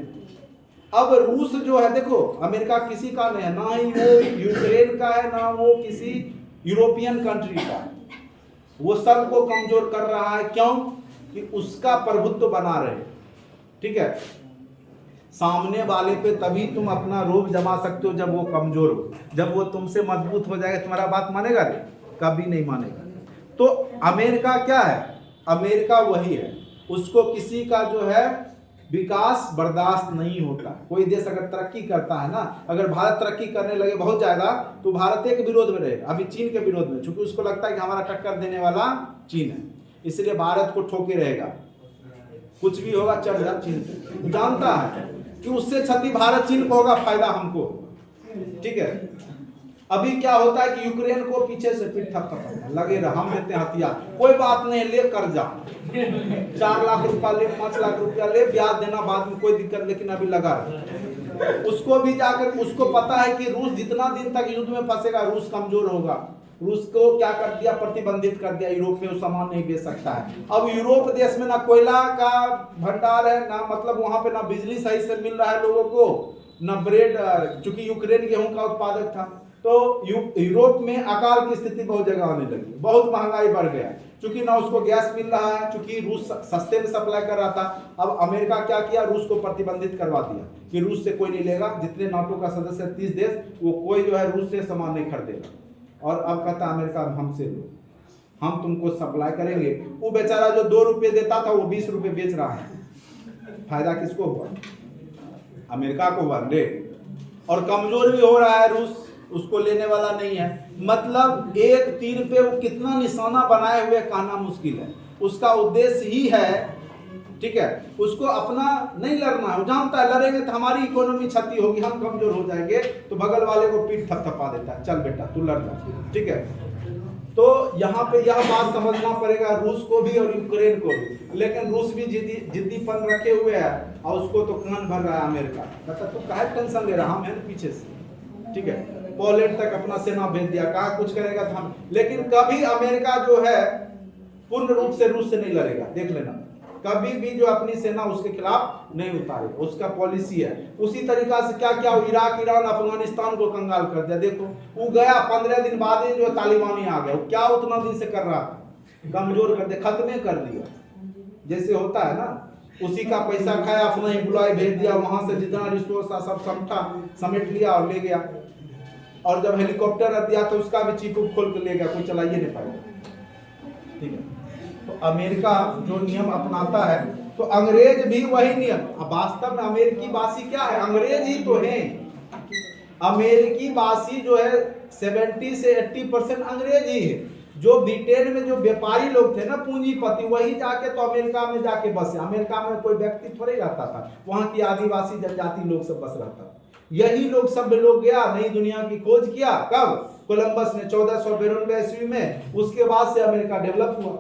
अब रूस जो है, देखो अमेरिका किसी का नहीं है, ना ही वो यूक्रेन का है, ना वो किसी यूरोपियन कंट्री का है, वो सबको कमजोर कर रहा है। क्यों? कि उसका प्रभुत्व बना रहे, ठीक है। सामने वाले पे तभी तुम अपना रोब जमा सकते हो जब वो कमजोर हो। जब वो तुमसे मजबूत हो जाएगा तुम्हारा बात मानेगा नहीं, कभी नहीं मानेगा। तो अमेरिका क्या है, अमेरिका वही है, उसको किसी का जो है विकास बर्दाश्त नहीं होता। कोई देश अगर तरक्की करता है ना, अगर भारत तरक्की करने लगे बहुत ज्यादा, तो भारत एक विरोध में रहेगा, अभी चीन के विरोध में, क्योंकि उसको लगता है कि हमारा टक्कर देने वाला चीन है, इसलिए भारत को ठोके रहेगा। कुछ भी होगा चढ़ जा चीन पे, जानता है कि उससे क्षति भारत चीन को होगा, फायदा हमको, ठीक है। अभी क्या होता है कि यूक्रेन को पीछे से पीठ थपथपाना लगे रहा, हम देते हैं हथियार, कोई बात नहीं, ले कर जा, 4 लाख रुपया ले, 5 लाख रुपया ले, ब्याज देना बाद में, कोई दिक्कत, लेकिन अभी लगा रहा। उसको भी जाकर, उसको पता है कि रूस जितना दिन तक युद्ध में फंसेगा रूस कमजोर होगा। रूस को क्या कर दिया, प्रतिबंधित कर दिया, यूरोप में वो सामान नहीं बेच सकता है। अब यूरोप देश में ना कोयला का भंडार है, ना मतलब वहां पे ना बिजली सही से मिल रहा है लोगों को, ना ब्रेड, चूंकि यूक्रेन गेहूं का उत्पादक था, तो यूरोप में अकाल की स्थिति बहुत जगह आने लगी, बहुत महंगाई बढ़ गया, क्योंकि ना उसको गैस मिल रहा है, क्योंकि रूस सस्ते में सप्लाई कर रहा था। अब अमेरिका क्या किया, रूस को प्रतिबंधित करवा दिया कि रूस से कोई नहीं लेगा, जितने नाटो का सदस्य 30 देश, वो कोई जो है रूस से सामान नहीं खरीदेगा। और अब कहता अमेरिका हमसे लो, हम तुमको सप्लाई करेंगे। वो बेचारा जो 2 रुपये देता था वो 20 रुपये बेच रहा है। फायदा किसको हुआ? अमेरिका को हुआ रे। और कमजोर भी हो रहा है रूस, उसको लेने वाला नहीं है। मतलब एक तीर पे वो कितना निशाना बनाए हुए कहना मुश्किल है। उसका उद्देश्य ही है, ठीक है, उसको अपना नहीं लड़ना है। वो जानता है लड़ेंगे तो हमारी इकोनॉमी क्षति होगी, हम कमजोर हो जाएंगे, तो बगल वाले को पीठ थपथपा देता है, चल बेटा तू लड़ जा, ठीक है। तो यहाँ पे यह बात समझना पड़ेगा रूस को भी और यूक्रेन को भी। लेकिन रूस भी जिद्दीपन रखे हुए है और उसको तो कान भर रहा है अमेरिका, कहता तू काहे टेंशन ले रहा, हम हैं पीछे से, ठीक है। पोलैंड तक अपना सेना भेज दिया, कहा कुछ करेगा तो हम, लेकिन कभी अमेरिका जो है पूर्ण रूप से रूस से नहीं लड़ेगा, देख लेना। कभी भी जो अपनी सेना उसके खिलाफ नहीं उतारे, उसका पॉलिसी है। उसी तरीका से क्या क्या इराक, ईरान, अफगानिस्तान को कंगाल कर दिया। देखो वो गया 15 दिन बाद ही जो तालिबानी आ गया, वो क्या उतना दिन से कर रहा था, कमजोर कर दिया, खत्म कर दिया। जैसे होता है ना, उसी का पैसा खाया, अपना एम्प्लॉय भेज दिया, वहां से जितना रिसोर्स था सब समटा समेट लिया और ले गया। और जब हेलीकॉप्टर दिया तो उसका भी चिप खोल के ले गया, कोई चलाइए नहीं पाएगा, ठीक है। तो अमेरिका जो नियम अपनाता है, तो अंग्रेज भी वही नियम। अब वास्तव में अमेरिकी वासी क्या है, अंग्रेज ही तो हैं। अमेरिकी वासी जो है 70 से 80% अंग्रेज ही है। जो ब्रिटेन में जो व्यापारी लोग थे ना, पूंजीपति, वही जाके तो अमेरिका में जाके बसे। अमेरिका में कोई व्यक्ति थोड़े रहता था, वहां की आदिवासी जनजाति लोग सब बस रहता था। यही लोग सब लोग गया, नई दुनिया की खोज किया, कब? कोलंबस ने 1492 ईस्वी में। उसके बाद से अमेरिका डेवलप हुआ।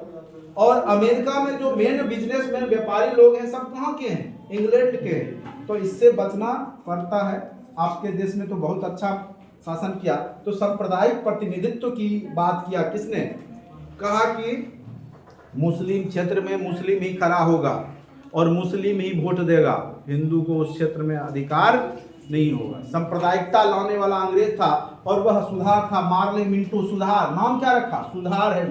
और अमेरिका में जो मेन बिजनेसमैन व्यापारी लोग हैं सब कहाँ के हैं? इंग्लैंड के हैं। तो इससे बचना पड़ता है। आपके देश में तो बहुत अच्छा शासन किया। तो सांप्रदायिक प्रतिनिधित्व की बात किया किसने? कहा कि मुस्लिम क्षेत्र में मुस्लिम ही खड़ा होगा और मुस्लिम ही वोट देगा, हिंदू को उस क्षेत्र में अधिकार नहीं होगा। सांप्रदायिकता लाने वाला अंग्रेज था और वह सुधार था, मार्ले मिंटो सुधार। नाम क्या रखा? सुधार है,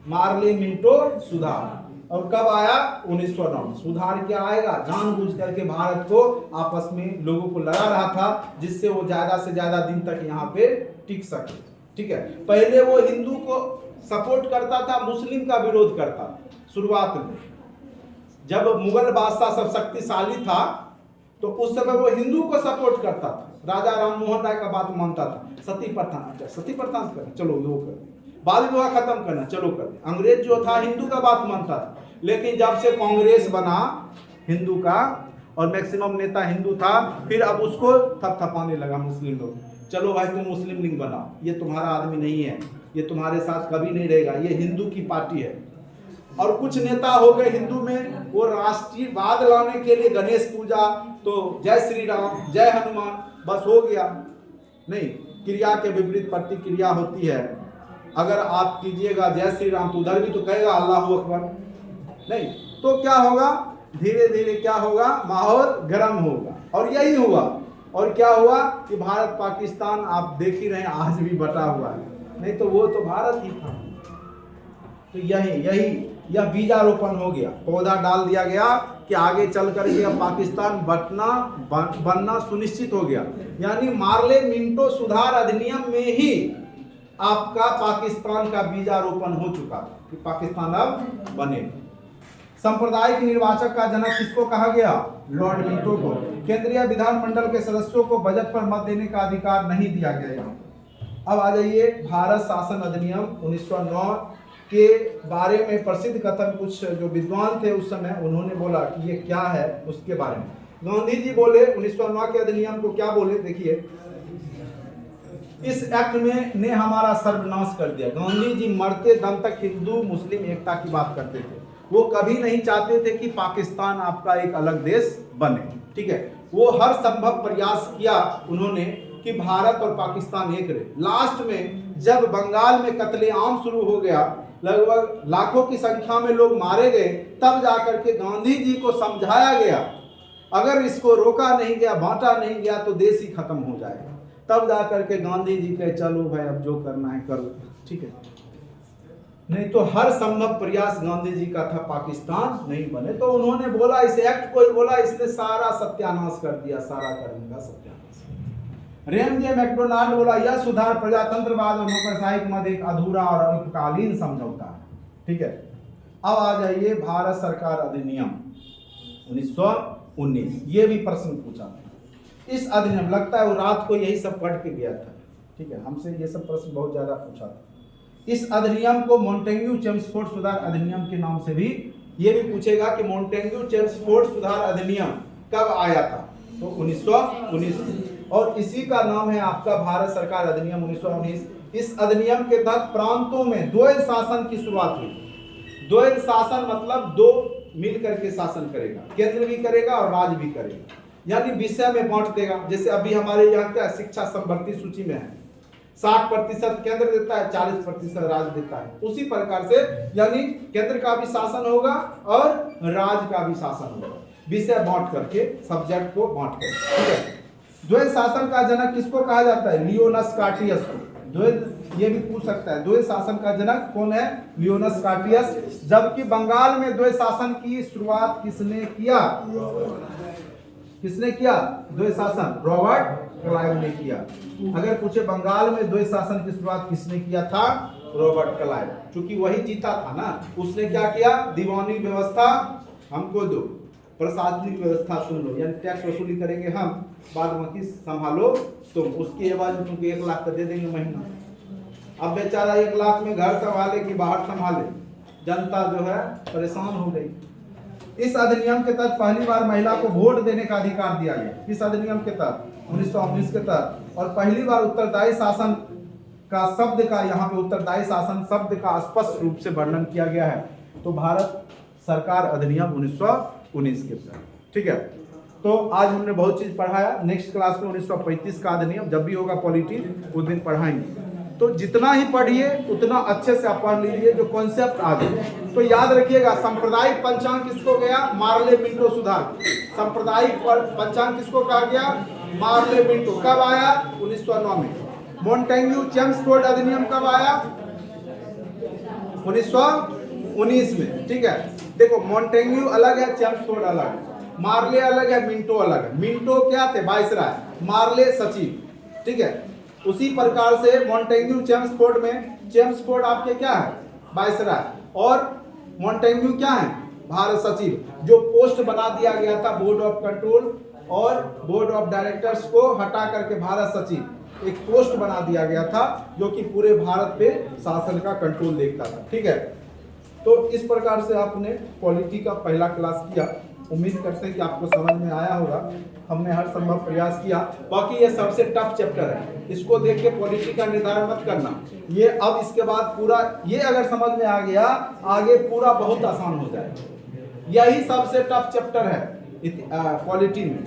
मार्ले मिंटो सुधार। और कब आया? 1909। सुधार क्या आएगा? जानबूझ करके भारत को आपस में लोगों को लड़ा रहा था, जिससे वो ज्यादा से ज्यादा दिन तक यहाँ पे टिक सके, ठीक है। पहले वो हिंदू को सपोर्ट करता था, मुस्लिम का विरोध करता था। शुरुआत में जब मुगल बादशाह सब शक्तिशाली था तो उस समय वो हिंदू को सपोर्ट करता था। राजा राम मोहन राय का बात मानता था। सती प्रथा, सती प्रथा करना, चलो वो कर। बाल विवाह खत्म करना, चलो कर दे। अंग्रेज जो था हिंदू का बात मानता था, लेकिन जब से कांग्रेस बना हिंदू का और मैक्सिमम नेता हिंदू था, फिर अब उसको थपथपाने लगा मुस्लिम लोग। चलो भाई तुम मुस्लिम लीग बनाओ, ये तुम्हारा आदमी नहीं है, ये तुम्हारे साथ कभी नहीं रहेगा, ये हिंदू की पार्टी है। और कुछ नेता हो गए हिंदू में, वो राष्ट्रीयवाद लाने के लिए गणेश पूजा, तो जय श्री राम, जय हनुमान, बस हो गया। नहीं, क्रिया के विपरीत प्रतिक्रिया होती है। अगर आप कीजिएगा जय श्री राम तो उधर भी तो कहेगा अल्लाह अकबर, नहीं तो क्या होगा? धीरे धीरे क्या होगा? माहौल गर्म होगा। और यही हुआ। और क्या हुआ कि भारत पाकिस्तान आप देख ही रहे हैं आज भी बटा हुआ है, नहीं तो वो तो भारत ही था। तो यह बीजारोपण हो गया, पौधा डाल दिया गया कि आगे चल करके अब पाकिस्तान बनना सुनिश्चित हो गया। यानी मार्ले मिंटो सुधार अधिनियम में ही आपका पाकिस्तान का बीजारोपण हो चुका कि पाकिस्तान अब बने। सांप्रदायिक निर्वाचक का जनक किसको कहा गया? लॉर्ड मिंटो को। केंद्रीय विधानमंडल के सदस्यों को बजट पर मत देने का अधिकार नहीं दिया गया यहाँ। अब आ जाइए भारत शासन अधिनियम 1909 के बारे में प्रसिद्ध कथन कुछ जो विद्वान थे उस समय, उन्होंने बोला कि ये क्या है उसके बारे में। गांधी जी बोले 1909 के अधिनियम को क्या बोले, देखिए, इस एक्ट में ने हमारा सर्वनाश कर दिया। गांधी जी मरते दम तक हिंदू मुस्लिम एकता की बात करते थे। वो कभी नहीं चाहते थे कि पाकिस्तान आपका एक अलग देश बने, ठीक है। वो हर संभव प्रयास किया उन्होंने कि भारत और पाकिस्तान एक रहे। लास्ट में जब बंगाल में कत्लेआम शुरू हो गया, लगभग लाखों की संख्या में लोग मारे गए, तब जाकर के गांधी जी को समझाया गया अगर इसको रोका नहीं गया, बांटा नहीं गया तो देश ही खत्म हो जाएगा। तब जा करके गांधी जी कहे चलो भाई अब जो करना है करो, ठीक है। नहीं तो हर संभव प्रयास गांधी जी का था पाकिस्तान नहीं बने। तो उन्होंने बोला, इस एक्ट को ही बोला, इसने सारा सत्यानाश कर दिया, सारा करने का सत्यानाश। रेमजे मैकडोनाल्ड बोला, यह सुधार प्रजातंत्रवाद और नौकरशाही के मध्य एक अधूरा और अल्पकालीन समझौता है, ठीक है। अब आ जाइए भारत सरकार अधिनियम 1919, ये भी प्रश्न पूछा था। इस अधिनियम, लगता है वो रात को यही सब पढ़ के गया था, ठीक है, हमसे ये सब प्रश्न बहुत ज्यादा पूछा था। इस अधिनियम को मॉन्टेग्यू चेम्सफोर्ड सुधार अधिनियम के नाम से भी, ये भी पूछेगा कि मॉन्टेग्यू चेम्सफोर्ड सुधार अधिनियम कब आया था, तो 1919, और इसी का नाम है आपका भारत सरकार अधिनियम 1919। इस अधिनियम के तहत प्रांतों में द्वैध शासन की शुरुआत हुई। द्वैध शासन मतलब दो मिल करके शासन करेगा, केंद्र भी करेगा और राज्य भी करेगा, यानी विषय में बांट देगा। जैसे अभी हमारे यहाँ क्या शिक्षा संवर्ती सूची में है, 60% केंद्र देता है, 40% राज्य देता है। उसी प्रकार से यानी केंद्र का भी शासन होगा और राज्य का भी शासन होगा, विषय बांट करके, सब्जेक्ट को बांट करके, ठीक है। द्वैध शासन का जनक किसको कहा जाता है, लियोनस कार्टियस को। द्वैध, ये भी पूछ सकता है, द्वैध शासन का जनक कौन है, लियोनस कार्टियस। जबकि बंगाल में द्वैध शासन की शुरुआत किसने किया, किसने किया द्वैध शासन, रॉबर्ट क्लाइव ने किया। अगर पूछे बंगाल में द्वैध शासन की शुरुआत किसने किया था, रॉबर्ट क्लाइव, क्योंकि वही जीता था ना। उसने क्या किया, दीवानी व्यवस्था हमको दो, प्रशासनिक व्यवस्था सुन लो, यानी टैक्स वसूली करेंगे हम, बाद बाकी संभालो तुम, उसके एवज में तुमको 1 लाख दे देंगे महीना। अब बेचारा 1 लाख में घर संभाले कि बाहर संभाले, जनता जो है परेशान हो गई। इस अधिनियम के तहत पहली बार महिला को वोट देने का अधिकार दिया गया। इस अधिनियम के तहत 1919 के तहत, और पहली बार उत्तरदायी शासन का शब्द का, यहाँ पे उत्तरदायी शासन शब्द का स्पष्ट रूप से वर्णन किया गया है। तो भारत सरकार अधिनियम 1919 के तहत, ठीक है। तो आज हमने बहुत चीज पढ़ाया। नेक्स्ट क्लास में 1935 का अधिनियम जब भी होगा पॉलिटी उस दिन पढ़ाएंगे। तो जितना ही पढ़िए उतना अच्छे से आप पढ़ लीजिए, जो कॉन्सेप्ट आ जाए। तो याद रखिएगा, सांप्रदायिक पंचांग किसको गया, मार्ले मिंटो सुधार। सांप्रदायिक पंचांग किसको कहा गया, मार्ले मिंटो। कब आया, 1909 में। मॉन्टेग्यू चेम्सफोर्ड अधिनियम कब आया, 1919 में, ठीक है। देखो मॉन्टेग्यू अलग है, चेम्सफोर्ड अलग है, मार्ले अलग है, मिंटो अलग है। मिंटो क्या थे, वाइसराय, मार्ले सचिव, ठीक है। उसी प्रकार से मॉन्टेग्यू चेम्सफोर्ड में, चेम्सफोर्ड आपके क्या है, वाइसराय, और मॉन्टेग्यू क्या है, भारत सचिव। जो पोस्ट बना दिया गया था बोर्ड ऑफ कंट्रोल और बोर्ड ऑफ डायरेक्टर्स को हटा करके भारत सचिव, एक पोस्ट बना दिया गया था जो कि पूरे भारत पे शासन का कंट्रोल देखता था, ठीक है। तो इस प्रकार से आपने पॉलिटी का पहला क्लास किया। उम्मीद करते हैं कि आपको समझ में आया होगा। हमने हर संभव प्रयास किया। बाकी ये सबसे टफ चैप्टर है, इसको देख के पॉलिटी का निर्धारण मत करना। ये अब इसके बाद पूरा ये अगर समझ में आ गया, आगे पूरा बहुत आसान हो जाएगा। यही सबसे टफ चैप्टर है पॉलिटी में।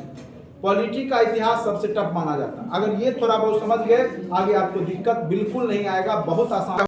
पॉलिटी का इतिहास सबसे टफ माना जाता है। अगर ये थोड़ा बहुत समझ गए, आगे आपको दिक्कत बिल्कुल नहीं आएगा, बहुत आसान।